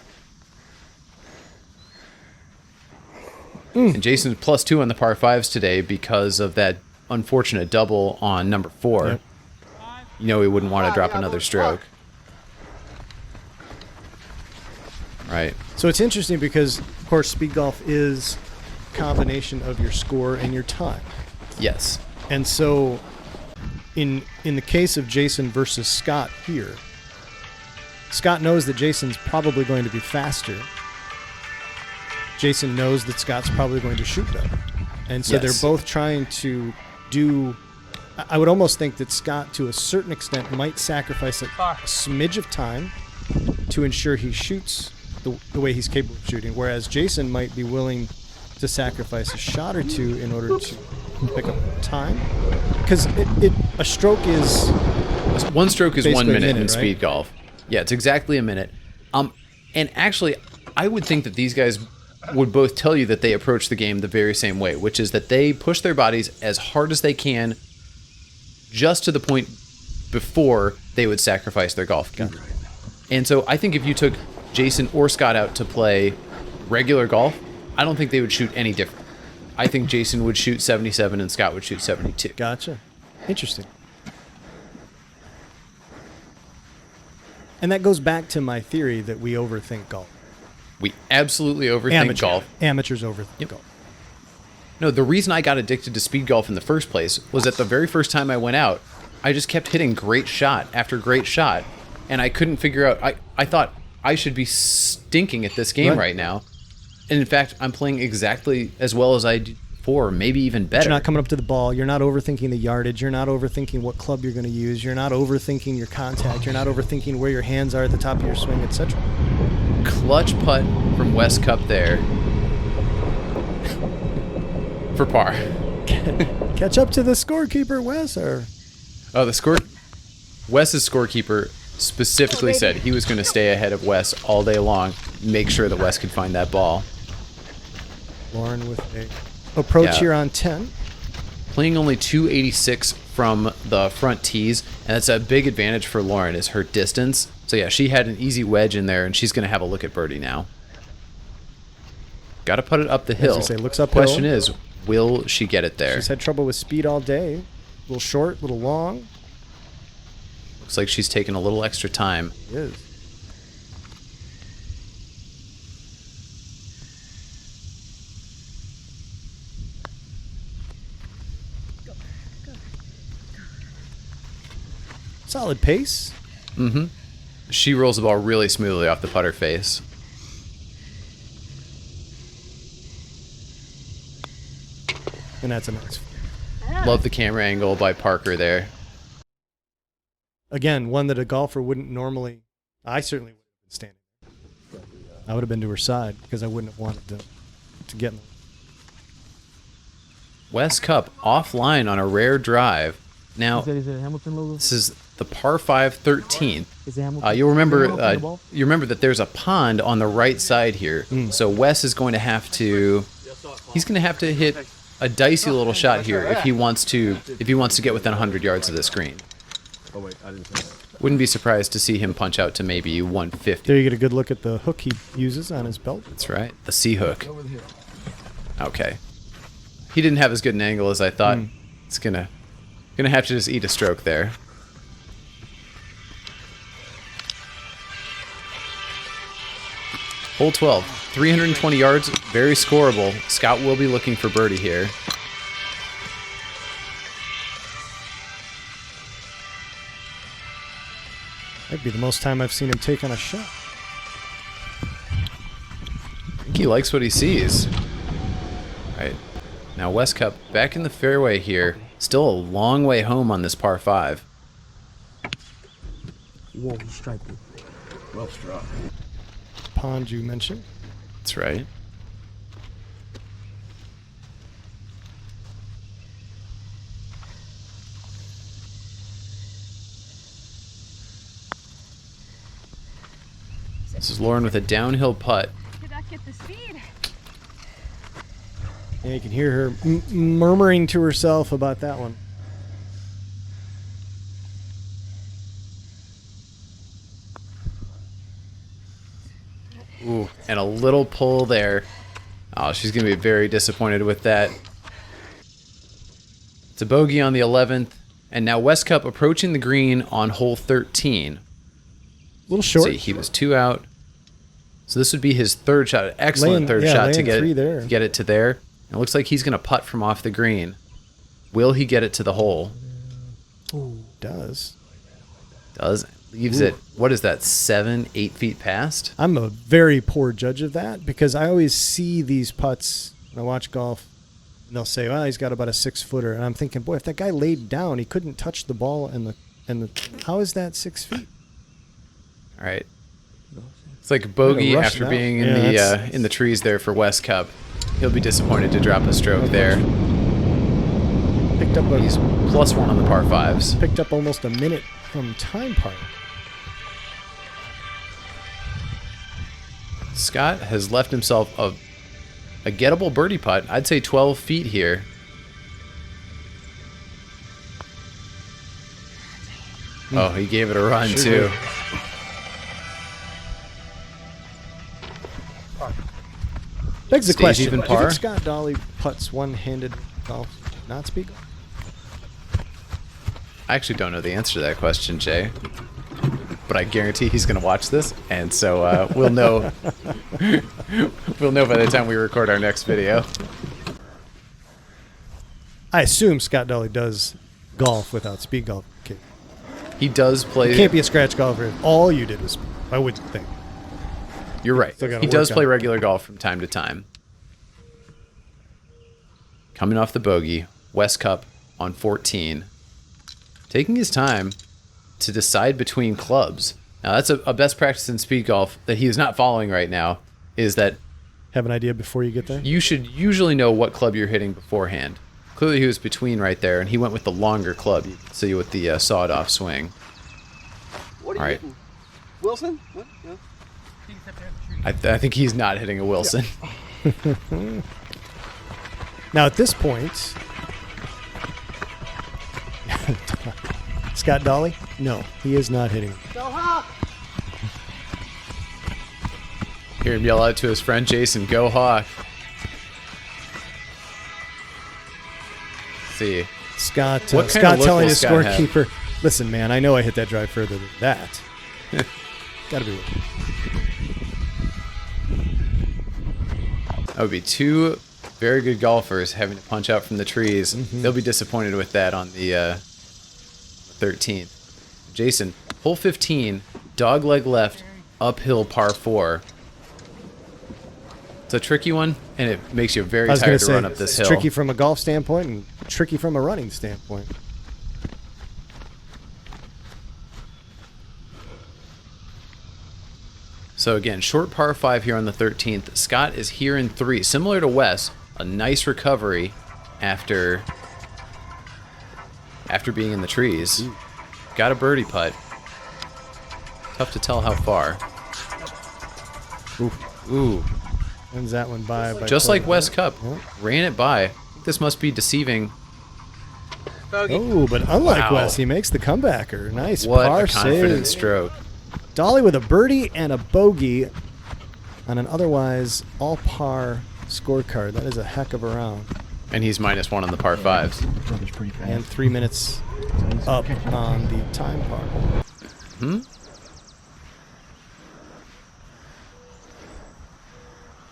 And Jason's +2 on the par 5s today because of that unfortunate double on number 4. Yep. You know he wouldn't want to drop another stroke. Right. So it's interesting because, of course, speed golf is a combination of your score and your time. Yes. And so in the case of Jason versus Scott here, Scott knows that Jason's probably going to be faster. Jason knows that Scott's probably going to shoot better. And so Yes. they're both trying to do... I would almost think that Scott, to a certain extent, might sacrifice a smidge of time to ensure he shoots the way he's capable of shooting, whereas Jason might be willing to sacrifice a shot or two in order to pick up time. Because a stroke is... One stroke is 1 Basically a minute in minute, right? speed golf. Yeah, it's exactly a minute. And actually, I would think that these guys would both tell you that they approach the game the very same way, which is that they push their bodies as hard as they can just to the point before they would sacrifice their golf game. And so I think if you took Jason or Scott out to play regular golf, I don't think they would shoot any different. I think Jason would shoot 77 and Scott would shoot 72. Gotcha. Interesting. And that goes back to my theory that we overthink golf. We absolutely overthink golf. Amateurs overthink golf. No, the reason I got addicted to speed golf in the first place was that the very first time I went out, I just kept hitting great shot after great shot, and I couldn't figure out... I thought I should be stinking at this game right now. And in fact, I'm playing exactly as well as I did before, maybe even better. You're not coming up to the ball. You're not overthinking the yardage. You're not overthinking what club you're going to use. You're not overthinking your contact. You're not overthinking where your hands are at the top of your swing, etc. Clutch putt from Wes Cupp there. For par. Catch up to the scorekeeper, Wes, or... Oh, Wes's scorekeeper specifically said he was going to stay ahead of Wes all day long, make sure that Wes could find that ball. Lauren with a approach Yeah. here on 10. playing only 286 from the front tees, and that's a big advantage for Lauren is her distance. So yeah, she had an easy wedge in there, and she's going to have a look at birdie now. Got to put it up the hill. As I say, looks uphill. Question is, will she get it there? She's had trouble with speed all day. A little short, a little long. Looks like she's taking a little extra time. It is. Solid pace. Mm-hmm. She rolls the ball really smoothly off the putter face. And that's a nice. Love the camera angle by Parker there. Again, one that a golfer wouldn't normally. I certainly wouldn't have been standing. I would have been to her side because I wouldn't have wanted to get in. Wes Cupp offline on a rare drive. Now, Is it a Hamilton logo? this is the par 5 13th. Is it Hamilton? You'll remember Is it Hamilton on the ball? you remember that there's a pond on the right side here. So Wes is going to have to hit a dicey little shot here if he wants to get within 100 yards of this green. Oh wait, I didn't say that. Wouldn't be surprised to see him punch out to maybe 150. There you get a good look at the hook he uses on his belt. That's right. The C hook. Okay. He didn't have as good an angle as I thought. It's gonna have to just eat a stroke there. Hole 12, 320 yards, very scoreable. Scott will be looking for birdie here. That'd be the most time I've seen him take on a shot. I think he likes what he sees. All right. Now Wes Cupp back in the fairway here. Still a long way home on this par 5. Whoa, he striped it. Well struck. Pond you mentioned. That's right. This is Lauren with a downhill putt. Did not get the speed. Yeah, you can hear her murmuring to herself about that one. Ooh, and a little pull there. Oh, she's going to be very disappointed with that. It's a bogey on the 11th. And now Wes Cupp approaching the green on hole 13. A little short. See, he was 2 out. So this would be his third shot. Excellent third shot to get it to there. And it looks like he's going to putt from off the green. Will he get it to the hole? Ooh, does. Leaves it, what is that, 7-8 feet past? I'm a very poor judge of that because I always see these putts when I watch golf, and they'll say, well, he's got about a 6-footer. And I'm thinking, boy, if that guy laid down, he couldn't touch the ball and the how is that 6 feet? All right. It's like a bogey rush after that. being in the trees there for Wes Cupp. He'll be disappointed to drop a stroke there. Picked up He's +1 on the par 5s. picked up almost a minute from time par. Scott has left himself a gettable birdie putt. I'd say 12 feet here. Oh, he gave it a run too. Begs the Stays question: even do you par? think Scott Dawley putts one-handed golf, not speed golf? I actually don't know the answer to that question, Jay. But I guarantee he's going to watch this, and so we'll know. We'll know by the time we record our next video. I assume Scott Dawley does golf without speed golf. Okay. He does play. You can't be a scratch golfer if all you did was speed. I wouldn't think. You're right. Still gotta He does work play on it. regular golf from time to time. Coming off the bogey, Wes Cupp on 14. Taking his time to decide between clubs. Now, that's a best practice in speed golf that he is not following right now, is that Have an idea before you get there? you should usually know what club you're hitting beforehand. Clearly, he was between right there, and he went with the longer club. You can see with the sawed-off swing. What All are you right. hitting? Wilson? What? No. I think he's not hitting a Wilson. Now, at this point, Scott Dawley? No, he is not hitting. Go Hawk! Hear him yell out to his friend Jason, "Go Hawk!" See, Scott, What kind Scott of look telling will his Scott have? scorekeeper, "Listen, man, I know I hit that drive further than that. Got to be working." that would be two very good golfers having to punch out from the trees. They'll be disappointed with that on the 13th. Jason, hole 15, dog leg left, uphill par 4. It's a tricky one, and it makes you very I was going tired to to say, run up this it's hill. tricky from a golf standpoint and tricky from a running standpoint. So again, short par 5 here on the 13th. Scott is here in 3. Similar to Wes, a nice recovery after being in the trees. Got a birdie putt. Tough to tell how far. Ooh. Wins that one by Just like quite a Wes bit. Cupp. Yeah. Ran it by. I think this must be deceiving. Oh, but unlike Wow. Wes, he makes the comebacker. Nice What par a confident save. stroke. Dawley with a birdie and a bogey on an otherwise all-par scorecard. That is a heck of a round. And he's -1 on the par 5s. Brother's pretty fast. And 3 minutes up on the time par.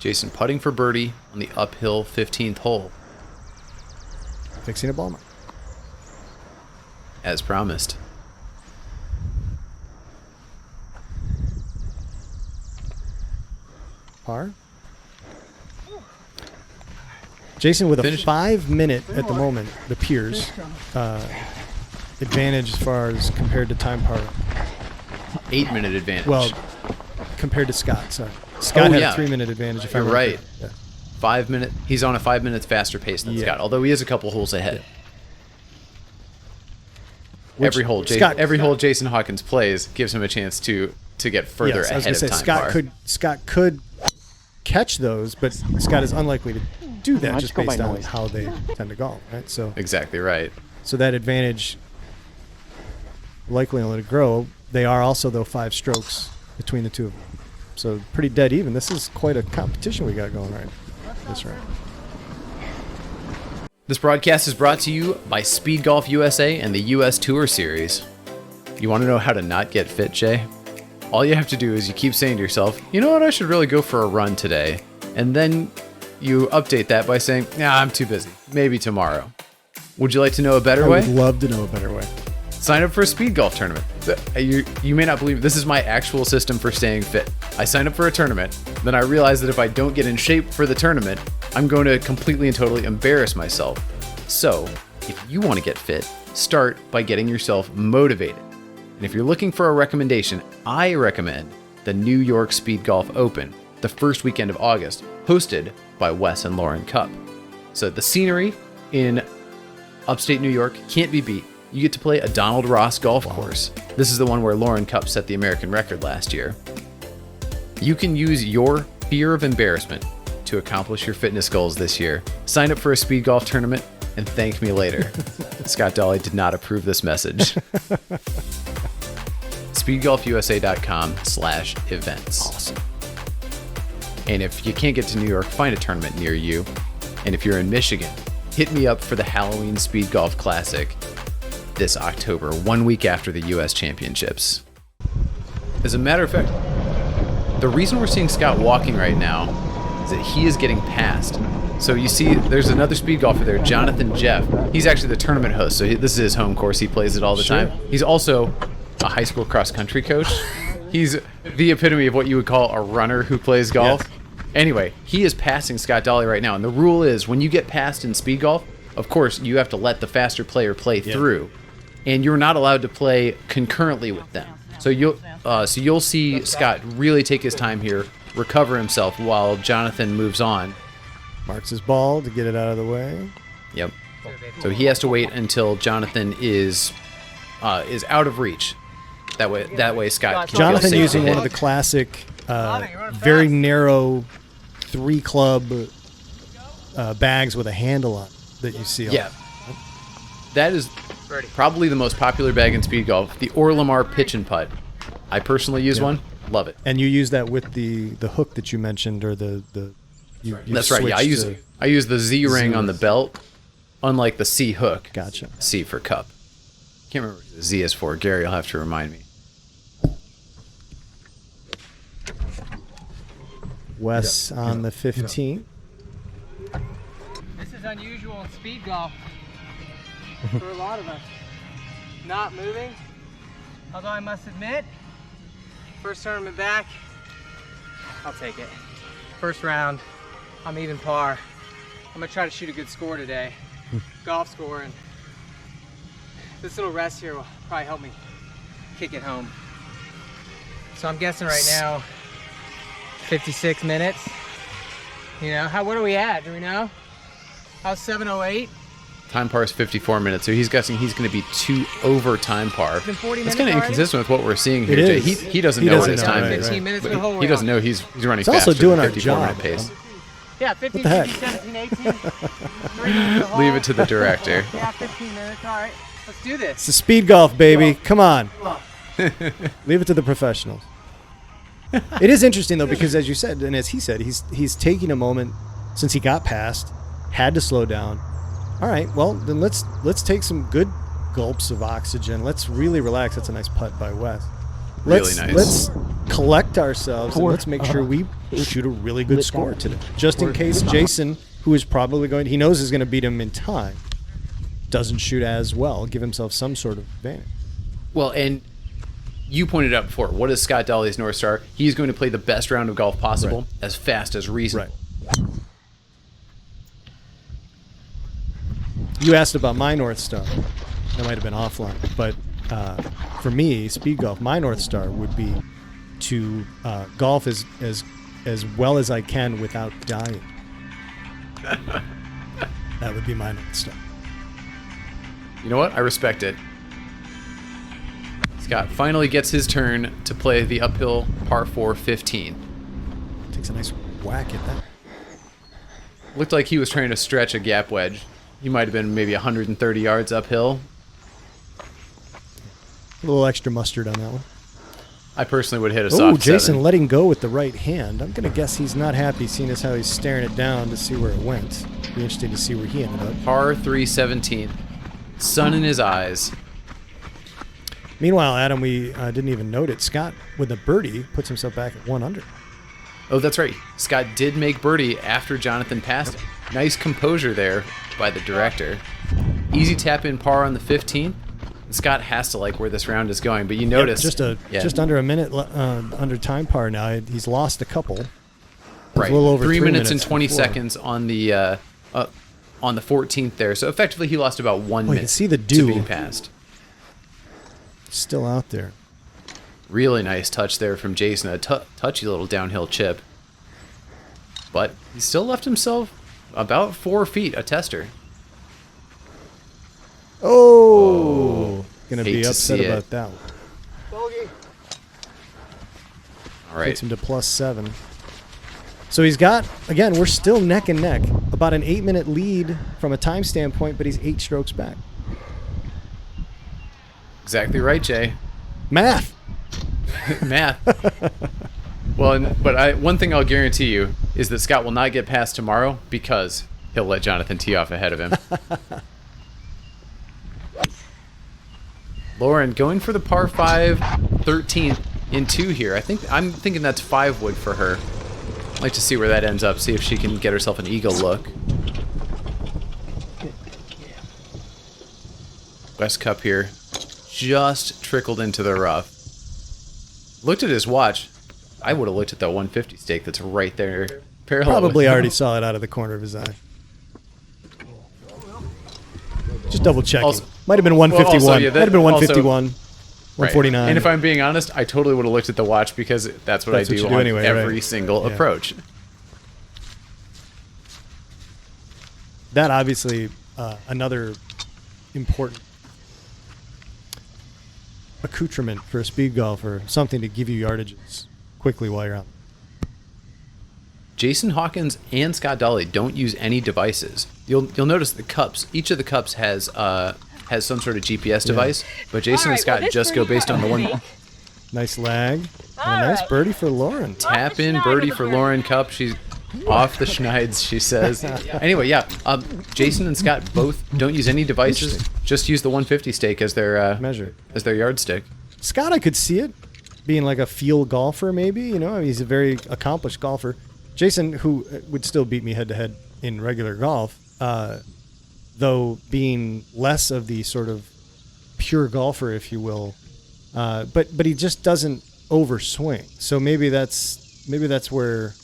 Jason putting for birdie on the uphill 15th hole, Fixing a ball mark. as promised. Par. Jason with a Finish. 5-minute at the moment, the Piers advantage as far as compared to time par. 8-minute advantage. Well, compared to Scott, sorry. Scott had yeah. a 3-minute advantage. If I You're remember. right. Yeah. 5 minute. He's on a 5 minutes faster pace than Yeah. Scott, although he is a couple holes ahead. Which Every hole, every hole Jason Hawkins plays gives him a chance to get further Yes, I was ahead gonna of say time Scott could catch those, but Scott is unlikely to do that I just just go by based on noise. how they tend to golf, right? So Exactly right. that advantage likely only to grow. They are also though 5 strokes between the two of them, so pretty dead even. This is quite a competition we got going right this round. This broadcast is brought to you by Speedgolf USA and the US Tour Series. You want to know how to not get fit, Jay? All you have to do is you keep saying to yourself, you know what, I should really go for a run today. And then you update that by saying, nah, I'm too busy. Maybe tomorrow. Would you like to know a better I way? would love to know a better way. Sign up for a speed golf tournament. You may not believe this is my actual system for staying fit. I sign up for a tournament, then I realize that if I don't get in shape for the tournament, I'm going to completely and totally embarrass myself. So, if you want to get fit, start by getting yourself motivated. And if you're looking for a recommendation, I recommend the New York Speedgolf Open, the first weekend of August, hosted by Wes and Lauren Cupp. So the scenery in upstate New York can't be beat. You get to play a Donald Ross golf course. This is the one where Lauren Cupp set the American record last year. You can use your fear of embarrassment to accomplish your fitness goals this year. Sign up for a speed golf tournament and thank me later. Scott Dawley did not approve this message. Speedgolfusa.com/events. Awesome. And if you can't get to New York, find a tournament near you. And if you're in Michigan, hit me up for the Halloween Speed Golf Classic this October, 1 week after the U.S. Championships. As a matter of fact, the reason we're seeing Scott walking right now is that he is getting passed. So you see, there's another speed golfer there, Jonathan Jeff. He's actually the tournament host, so this is his home course. He plays it all the time. He's also a high school cross-country coach. He's the epitome of what you would call a runner who plays golf. Yes. Anyway, he is passing Scott Dawley right now, and the rule is when you get passed in speed golf, of course, you have to let the faster player play through, and you're not allowed to play concurrently with them. So you'll see Scott really take his time here, recover himself while Jonathan moves on. Marks his ball to get it out of the way. Yep. So he has to wait until Jonathan is out of reach. That way Scott can Jonathan feel safe using to one of hit. the classic, very narrow 3-club bags with a handle on it that you see. Yeah. That is Probably the most popular bag in speed golf, the Orlamar Pitch and Putt. I personally use one. Love it. And you use that with the hook that you mentioned, or you That's right. Yeah, I use the Z ring on the belt, unlike the C hook. Gotcha. C for cup. Can't remember what the Z is for. Gary will have to remind me. Wes on the 15. This is unusual in speed golf for a lot of us. Not moving, although I must admit, first tournament back, I'll take it. First round, I'm even par. I'm gonna try to shoot a good score today, golf score, and this little rest here will probably help me kick it home. So I'm guessing right now, 56 minutes. You know, what are we at? Do we know? How's 7:08? Time par is 54 minutes, so he's guessing he's going to be 2 over time par. It's been 40 That's minutes kind of already? inconsistent with what we're seeing here, It Jay. is. He doesn't He know doesn't what his know, time right, is. 15 minutes for the whole He doesn't round. know he's running He's faster also doing than our 54 minute job, pace. Yeah, 15, the heck? 16, 17, 18. 3 minutes to the Leave hole. it to the director. Yeah, 15 minutes. All right, let's do this. It's the speed golf, baby. Come on. Leave it to the professionals. It is interesting, though, because as you said, and as he said, he's taking a moment since he got past, had to slow down. All right, well, then let's take some good gulps of oxygen. Let's really relax. That's a nice putt by Wes. Really nice. Let's collect ourselves and let's make sure we shoot a really good score today. Just in case Jason, who is probably he knows is going to beat him in time, doesn't shoot as well. Give himself some sort of advantage. Well, and you pointed out before, what is Scott Dawley's North Star? He's going to play the best round of golf possible as fast as reasonable. Right. You asked about my North Star. That might have been offline, but for me, speed golf, my North Star would be to golf as well as I can without dying. That would be my North Star. You know what? I respect it. Scott finally gets his turn to play the uphill par 4 15. Takes a nice whack at that. Looked like he was trying to stretch a gap wedge. He might have been maybe 130 yards uphill. A little extra mustard on that one. I personally would hit a Oh, soft Jason 7. letting go with the right hand. I'm going to guess he's not happy, seeing as how he's staring it down to see where it went. Be interesting to see where he ended up. Par 3 17. Sun in his eyes. Meanwhile, Adam, we didn't even note it. Scott, with a birdie, puts himself back at 1 under. Oh, that's right. Scott did make birdie after Jonathan passed him. Nice composure there by the director. Easy tap in par on the 15th. Scott has to like where this round is going, but you notice Just under a minute under time par now. He's lost a couple. right, A little over 3 minutes and 20 before. seconds on the 14th there. So effectively, he lost about 1 you minute can see the to dew. being passed. Still out there. Really nice touch there from Jason. A touchy little downhill chip, but he still left himself about 4 feet a tester. Oh, gonna hate be to upset see it. about that one. Bogey. All right. Takes him to +7. So he's got, again, we're still neck and neck. About an 8-minute lead from a time standpoint, but he's 8 strokes back. Exactly right, Jay. Math. Math. Well, but one thing I'll guarantee you is that Scott will not get past tomorrow because he'll let Jonathan tee off ahead of him. Lauren going for the par 5 13th in 2 here. I'm thinking that's 5 wood for her. I'd like to see where that ends up, see if she can get herself an eagle look. Wes Cupp here just trickled into the rough. Looked at his watch. I would have looked at that 150 stake that's right there. Parallel Probably with already saw it out of the corner of his eye. Just double checking. Also- Might have been 151. Well, also, yeah, Might have been also- 151. Right. 149. And if I'm being honest, I totally would have looked at the watch because that's what That's I what do you do on anyway, every right. single Yeah. approach. That obviously another important accoutrement for a speed golfer, something to give you yardages quickly while you're out. Jason Hawkins and Scott Dawley don't use any devices. You'll notice the cups. Each of the cups has has some sort of GPS device, but Jason All and right, well, Scott this just go birdie based on the putt, one. Nice lag. And All a nice right. birdie for Lauren. Tap in birdie for Lauren Cupp. She's off the schneids, she says. Anyway, yeah. Jason and Scott both don't use any devices. Just use the 150 stake as their Measure. as their yardstick. Scott, I could see it being like a field golfer, maybe. You know, I mean, he's a very accomplished golfer. Jason, who would still beat me head to head in regular golf, though being less of the sort of pure golfer, if you will, but he just doesn't overswing. So maybe that's where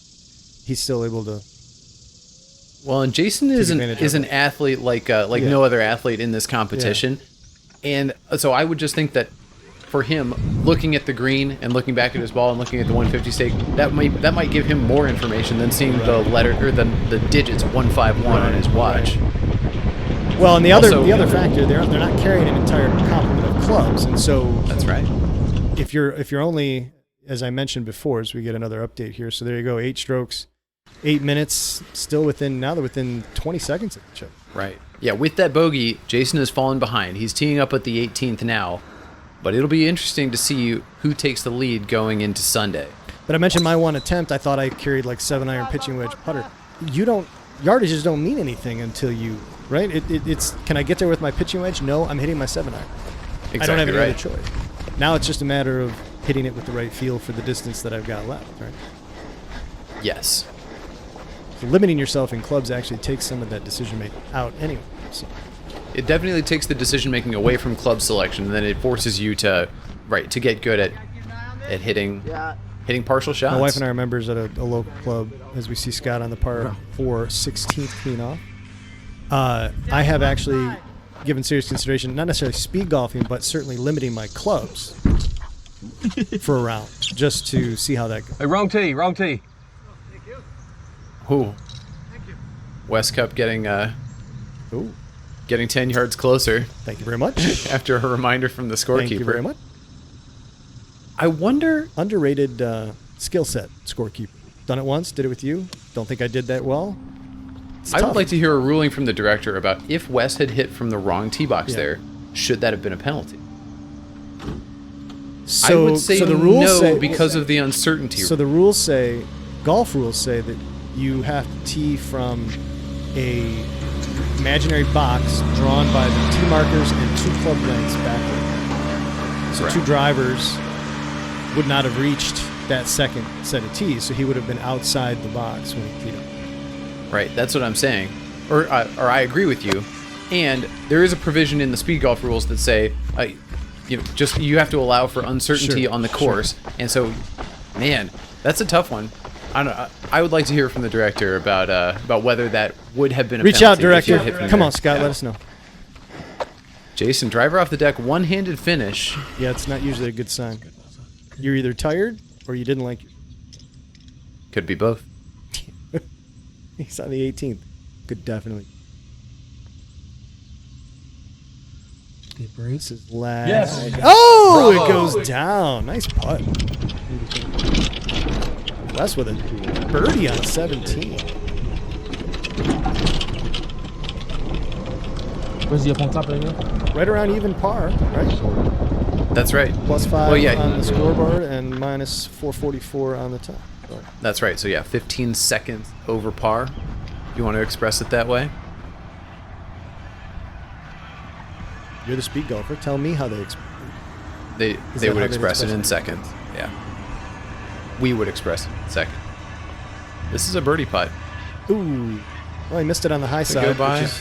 he's still able to. Well, and Jason is advantage of an athlete like no other athlete in this competition, and so I would just think that for him, looking at the green and looking back at his ball and looking at the 150 stake, that might give him more information than seeing the letter or the digits 151 on his watch. Well, and the Also- other factor, they're not carrying an entire complement of clubs, and so That's right. if you're only, as I mentioned before, as we get another update here, so there you go, 8 strokes, 8 minutes, still within 20 seconds of each other. Right. Yeah, with that bogey, Jason has fallen behind. He's teeing up at the 18th now, but it'll be interesting to see who takes the lead going into Sunday. But I mentioned my one attempt. I thought I carried like 7-iron pitching wedge putter. Yardages don't mean anything until you, right? It's can I get there with my pitching wedge? No, I'm hitting my 7-iron. Exactly I don't have any right. other choice. Now it's just a matter of hitting it with the right feel for the distance that I've got left, right? Yes. So limiting yourself in clubs actually takes some of that decision making out anyway. So. It definitely takes the decision making away from club selection, and then it forces you to get good at hitting partial shots. My wife and I are members at a local club, as we see Scott on the par 4 16th clean off. I have actually given serious consideration, not necessarily speed golfing, but certainly limiting my clubs for a round, just to see how that goes. Hey, wrong tee, wrong tee. Ooh. Wes Cupp getting Ooh, 10 yards closer thank you very much. after a reminder from the scorekeeper. Thank you very much. I wonder. Underrated skill set scorekeeper. Done it once, did it with you. Don't think I did that well. It's I tough. would like to hear a ruling from the director about if Wes had hit from the wrong tee box Yeah. there, should that have been a penalty? So, I would say so the rules no say, because of the uncertainty. So the rules say, golf rules say that you have to tee from a imaginary box drawn by the tee markers and 2 club lengths backward. So Correct. 2 drivers would not have reached that second set of tees, so he would have been outside the box when he teed up. Right, that's what I'm saying. Or I agree with you. And there is a provision in the speed golf rules that say, you have to allow for uncertainty Sure, on the course. And so, man, that's a tough one. I would like to hear from the director about whether that would have been a Reach out, penalty if you director. had hit from Come there. on, Scott, Yeah. let us know. Jason, driver off the deck, one-handed finish. Yeah, it's not usually a good sign. You're either tired or you didn't like it. Could be both. He's on the 18th. Could definitely. Good break. This is last. Yes. Oh, Bravo. it goes down. Nice putt. Wes with a birdie on 17. Where's the up on top right here? Right around even par, right? That's right. +5 Well, yeah. on the scoreboard and minus 444 on the top. So, That's right. So, yeah, 15 seconds over par. You want to express it that way? you're the speed golfer. Tell me how they They that would how they'd express it express in it? seconds. Yeah. We would express it in seconds. This is a birdie putt. Ooh. Well, he missed it on the high To go side, by. which is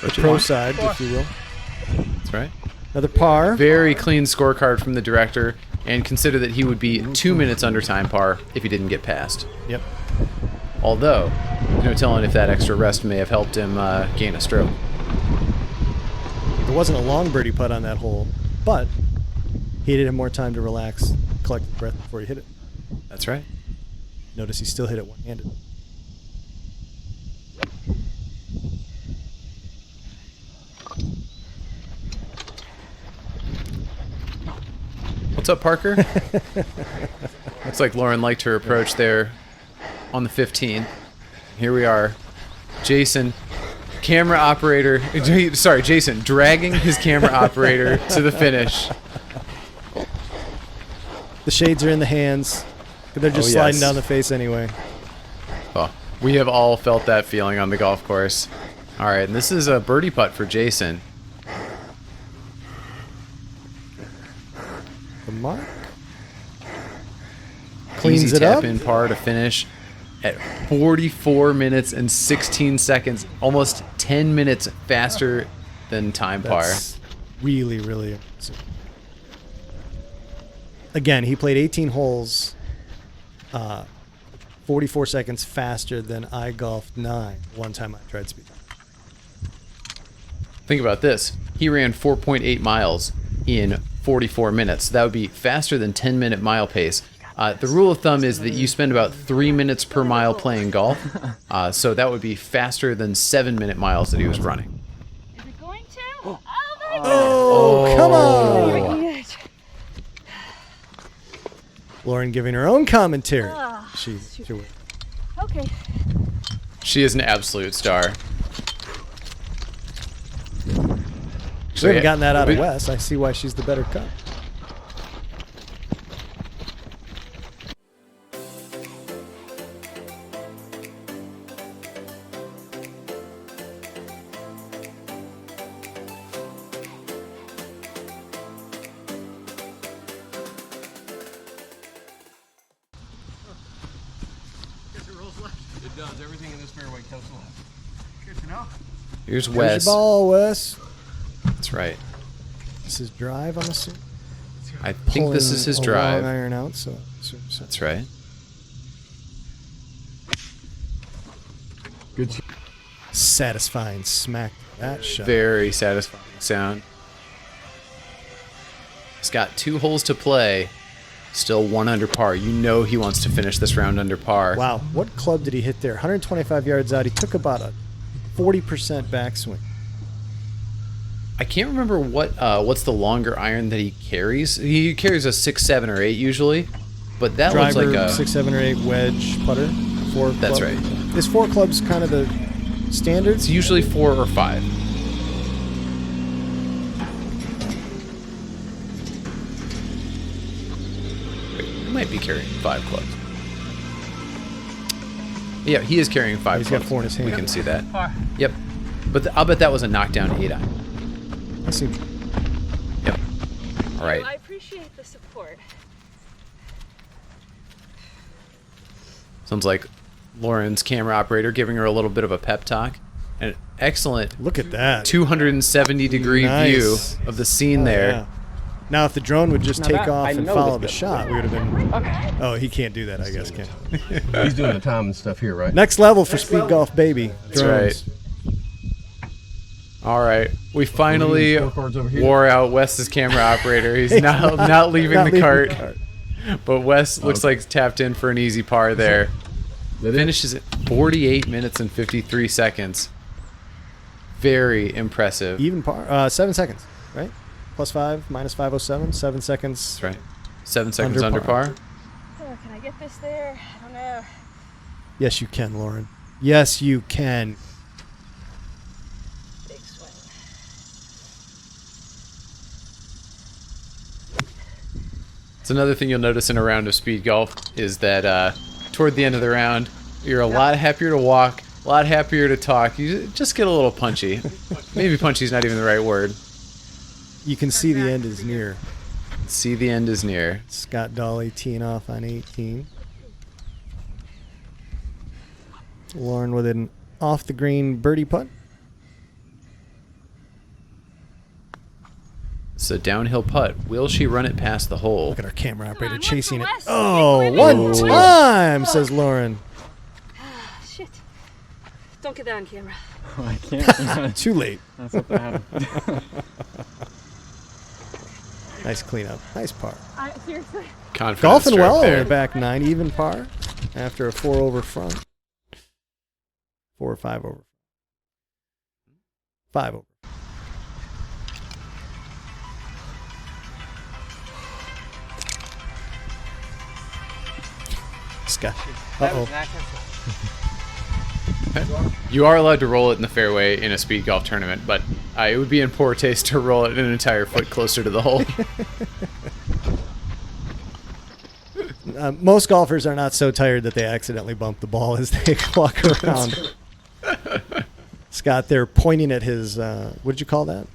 That's the what you pro want. side, if you will. That's right. Another par. Very clean scorecard from the director, and consider that he would be 2 minutes under time par if he didn't get past. Yep. Although, no telling if that extra rest may have helped him gain a stroke. There wasn't a long birdie putt on that hole, but he did have more time to relax, collect his breath before he hit it. That's right. Notice he still hit it one-handed. What's up, Parker? Looks like Lauren liked her approach there on the 15th. Here we are. Jason camera operator, sorry, Jason, dragging his camera operator to the finish. The shades are in the hands. They're just sliding yes. down the face anyway. Oh, we have all felt that feeling on the golf course. All right, and this is a birdie putt for Jason. The mark. Cleans Easy it tap up. in par to finish at 44 minutes and 16 seconds, almost 10 minutes faster than time par. That's really, really impressive. Again, he played 18 holes, 44 seconds faster than I golfed 9 one time I tried speed. Think about this. He ran 4.8 miles in 44 minutes. That would be faster than 10-minute mile pace. The rule of thumb is that you spend about 3 minutes per mile playing golf. So that would be faster than 7-minute miles that he was running. Is it going to? Oh my God. Oh, come on! Right. Lauren giving her own commentary. She would. Okay. She is an absolute star. We haven't gotten that out of Wes. I see why she's the better cut. It does. Everything in this fairway comes left. Good to know. Here's Where's Wes. your ball, Wes? That's right. This is drive, I'm assuming. I think this is his Pulling a drive. long iron out, so That's right. Good shot. satisfying smack that shot. Very satisfying sound. He's got 2 holes to play. Still 1 under par. You know he wants to finish this round under par. Wow, what club did he hit there? 125 yards out. He took about a 40% backswing. I can't remember what's the longer iron that he carries. He carries a 6, 7, or 8 usually, but that Driver, looks like a 6, 7, or 8 wedge putter. 4. That's club. right. Is 4 clubs kind of the standard? It's usually 4 or 5. He might be carrying 5 clubs. Yeah, he is carrying 5 He's clubs. got 4 in his hand. We can see that. Par. Yep. But I'll bet that was a knockdown 8 iron. I see. Yep. All right. I appreciate the support. Sounds like Lauren's camera operator giving her a little bit of a pep talk. An excellent Look at that. 270-degree Nice. view of the scene Oh, there. yeah. Now, if the drone would just Now take that- off I and know follow this the guy. shot, we would have been. Okay. Oh, he can't do that, I guess, can he? He's doing the time and stuff here, right? Next level for Speedgolf Baby. That's Drones. right. All right. We finally Scorecards over here. wore out Wes's camera operator. He's not leaving Not the leaving cart. the cart. But Wes looks like tapped in for an easy par there. That it? Finishes at 48 minutes and 53 seconds. Very impressive. Even par. 7 seconds, right? +5, -507, 7 seconds. That's right. 7 seconds Under under par. Oh, can I get this there? I don't know. Yes, you can, Lauren. Yes, you can. Big swing. It's another thing you'll notice in a round of speed golf is that toward the end of the round, you're a lot happier to walk, a lot happier to talk. You just get a little punchy. Maybe punchy is not even the right word. You can see the end is near. See the end is near. Scott Dawley teeing off on 18. Lauren with an off the green birdie putt. It's a downhill putt. Will she run it past the hole? Look at our camera operator on, one chasing for it. Wes. Oh, Big one women. time, says Lauren. Shit. Don't get that on camera. I can't. Too late. That's what happened. Nice cleanup. Nice par. Seriously. Confident Golfing stroke well. there. We're back 9 even par after a 4 over front. 4 or 5 over. 5 over. Scott. That Uh-oh. was an accent. You are allowed to roll it in the fairway in a speed golf tournament, but it would be in poor taste to roll it an entire foot closer to the hole. Most golfers are not so tired that they accidentally bump the ball as they walk around. Scott, they're pointing at his, what did you call that?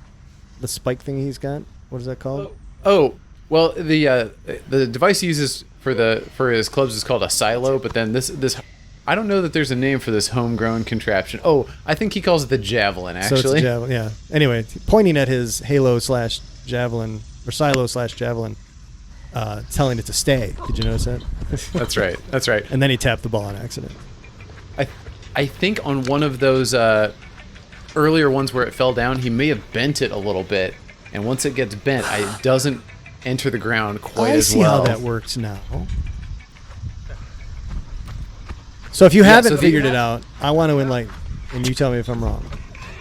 The spike thing he's got? What is that called? Oh, well, the device he uses for his clubs is called a silo, but then this I don't know that there's a name for this homegrown contraption. Oh, I think he calls it the javelin, actually. So it's a javelin, yeah. Anyway, pointing at his halo/javelin or silo/javelin, telling it to stay. Did you notice that? That's right. That's right. And then he tapped the ball on accident. I think on one of those earlier ones where it fell down, he may have bent it a little bit, and once it gets bent, it doesn't enter the ground quite as well. I see how that works now. So if you haven't figured it out, I want to and you tell me if I'm wrong.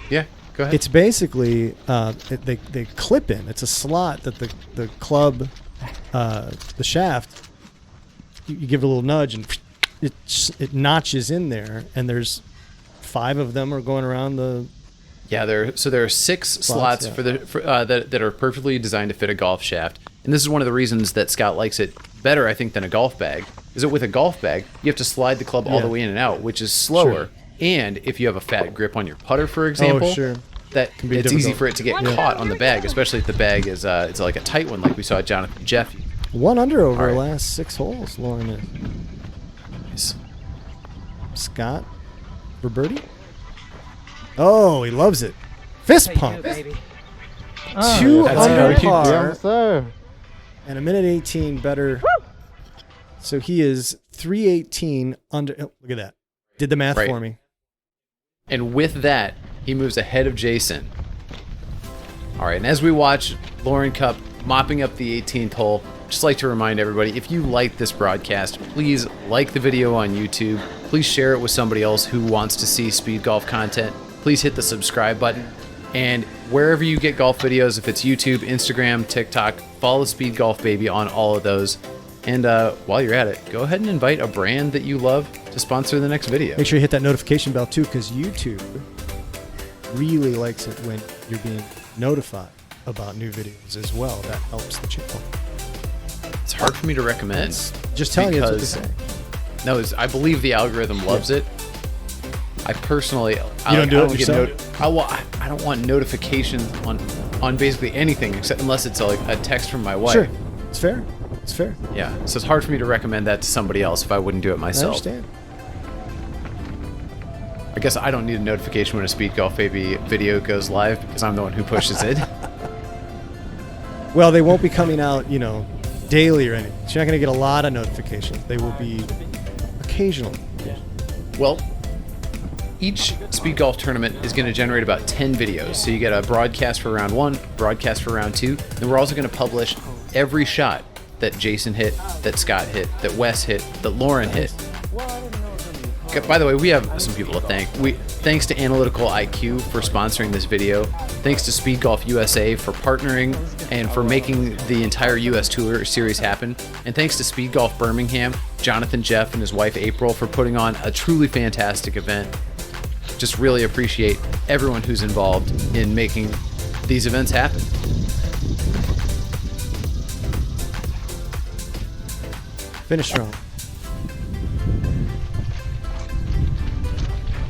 Yeah, go ahead. It's basically they clip in. It's a slot that the club, the shaft, you give it a little nudge and it notches in there, and there's 5 of them are going around the. Yeah, there are 6 slots for that are perfectly designed to fit a golf shaft, and this is one of the reasons that Scott likes it better, I think, than a golf bag. Is that with a golf bag, you have to slide the club all the way in and out, which is slower. Sure. And if you have a fat grip on your putter, for example, that can be it's easy for it to get caught on the bag, especially if the bag is it's like a tight one, like we saw Jonathan Jeff. 1 under over the last 6 holes, Lauren is. Nice. Scott for birdie. Oh, he loves it. Fist pump. Baby. 2 under par. Yes, sir. And a minute 18 better. Woo! So he is 318 under. Oh, look at that. Did the math for me. And with that, he moves ahead of Jason. All right, and as we watch Lauren Cupp mopping up the 18th hole, just like to remind everybody, if you like this broadcast, please like the video on YouTube. Please share it with somebody else who wants to see speed golf content. Please hit the subscribe button. And wherever you get golf videos, if it's YouTube, Instagram, TikTok, follow Speedgolf Baby on all of those. And while you're at it, go ahead and invite a brand that you love to sponsor the next video. Make sure you hit that notification bell too, because YouTube really likes it when you're being notified about new videos as well. That helps the channel. It's hard for me to recommend. Just telling you what they say. No, I believe the algorithm loves it. I personally, I don't want notifications on basically anything except unless it's like a text from my wife. Sure, it's fair. It's fair. Yeah, so it's hard for me to recommend that to somebody else if I wouldn't do it myself. I understand. I guess I don't need a notification when a Speedgolf Baby video goes live because I'm the one who pushes it. Well, they won't be coming out, daily or anything. So you're not going to get a lot of notifications. They will be occasionally. Well, each speed golf tournament is going to generate about 10 videos. So you get a broadcast for round 1, broadcast for round 2, and we're also going to publish every shot that Jason hit, that Scott hit, that Wes hit, that Lauren hit. By the way, we have some people to thank. Thanks to Analytical IQ for sponsoring this video. Thanks to Speedgolf USA for partnering and for making the entire US Tour Series happen. And thanks to Speedgolf Birmingham, Jonathan Jeff and his wife April for putting on a truly fantastic event. Just really appreciate everyone who's involved in making these events happen. Finish strong.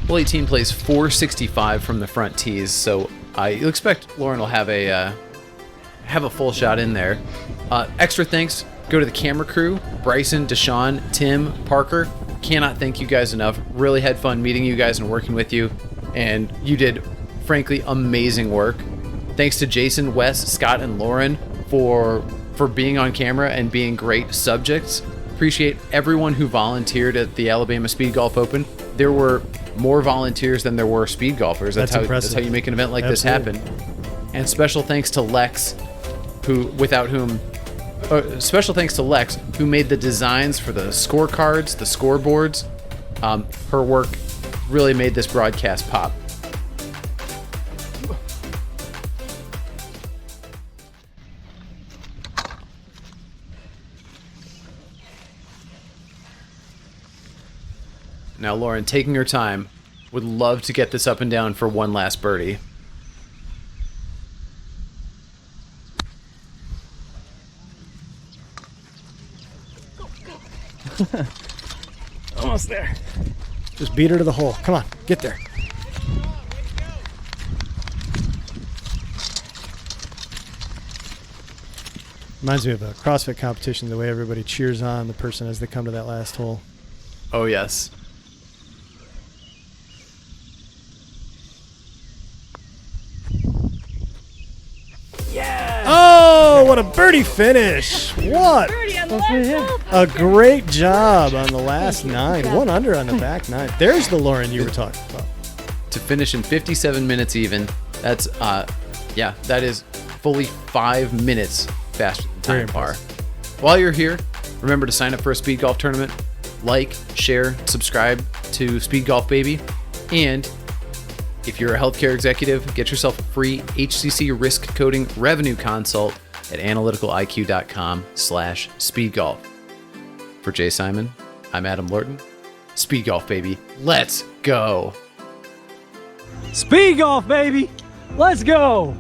Hole 18 plays 465 from the front tees, so you'll expect Lauren will have a full shot in there. Extra thanks go to the camera crew: Bryson, Deshaun, Tim, Parker. Cannot thank you guys enough. Really had fun meeting you guys and working with you, and you did, frankly, amazing work. Thanks to Jason, Wes, Scott, and Lauren for being on camera and being great subjects. Appreciate everyone who volunteered at the Alabama Speedgolf Open. There were more volunteers than there were speed golfers. That's how you make an event like this happen. And special thanks to Lex, who made the designs for the scorecards, the scoreboards. Her work really made this broadcast pop. Now, Lauren, taking her time, Would love to get this up and down for one last birdie. Almost there. Just beat her to the hole. Come on, get there. Reminds me of a CrossFit competition, the way everybody cheers on the person as they come to that last hole. Oh, yes. Oh, what a birdie finish. What Birdie on the last hole. a great job on the last 9. 1 under on the back 9. There's the Lauren you were talking about. To finish in 57 minutes even. That's, yeah, that is fully 5 minutes faster than Very time par. impressive. While you're here, remember to sign up for a Speed Golf tournament. Like, share, subscribe to Speedgolf Baby. And if you're a healthcare executive, get yourself a free HCC risk coding revenue consult at analyticaliq.com/speedgolf. For Jay Simon, I'm Adam Lorton. Speedgolf Baby, let's go. Speedgolf, baby. Let's go.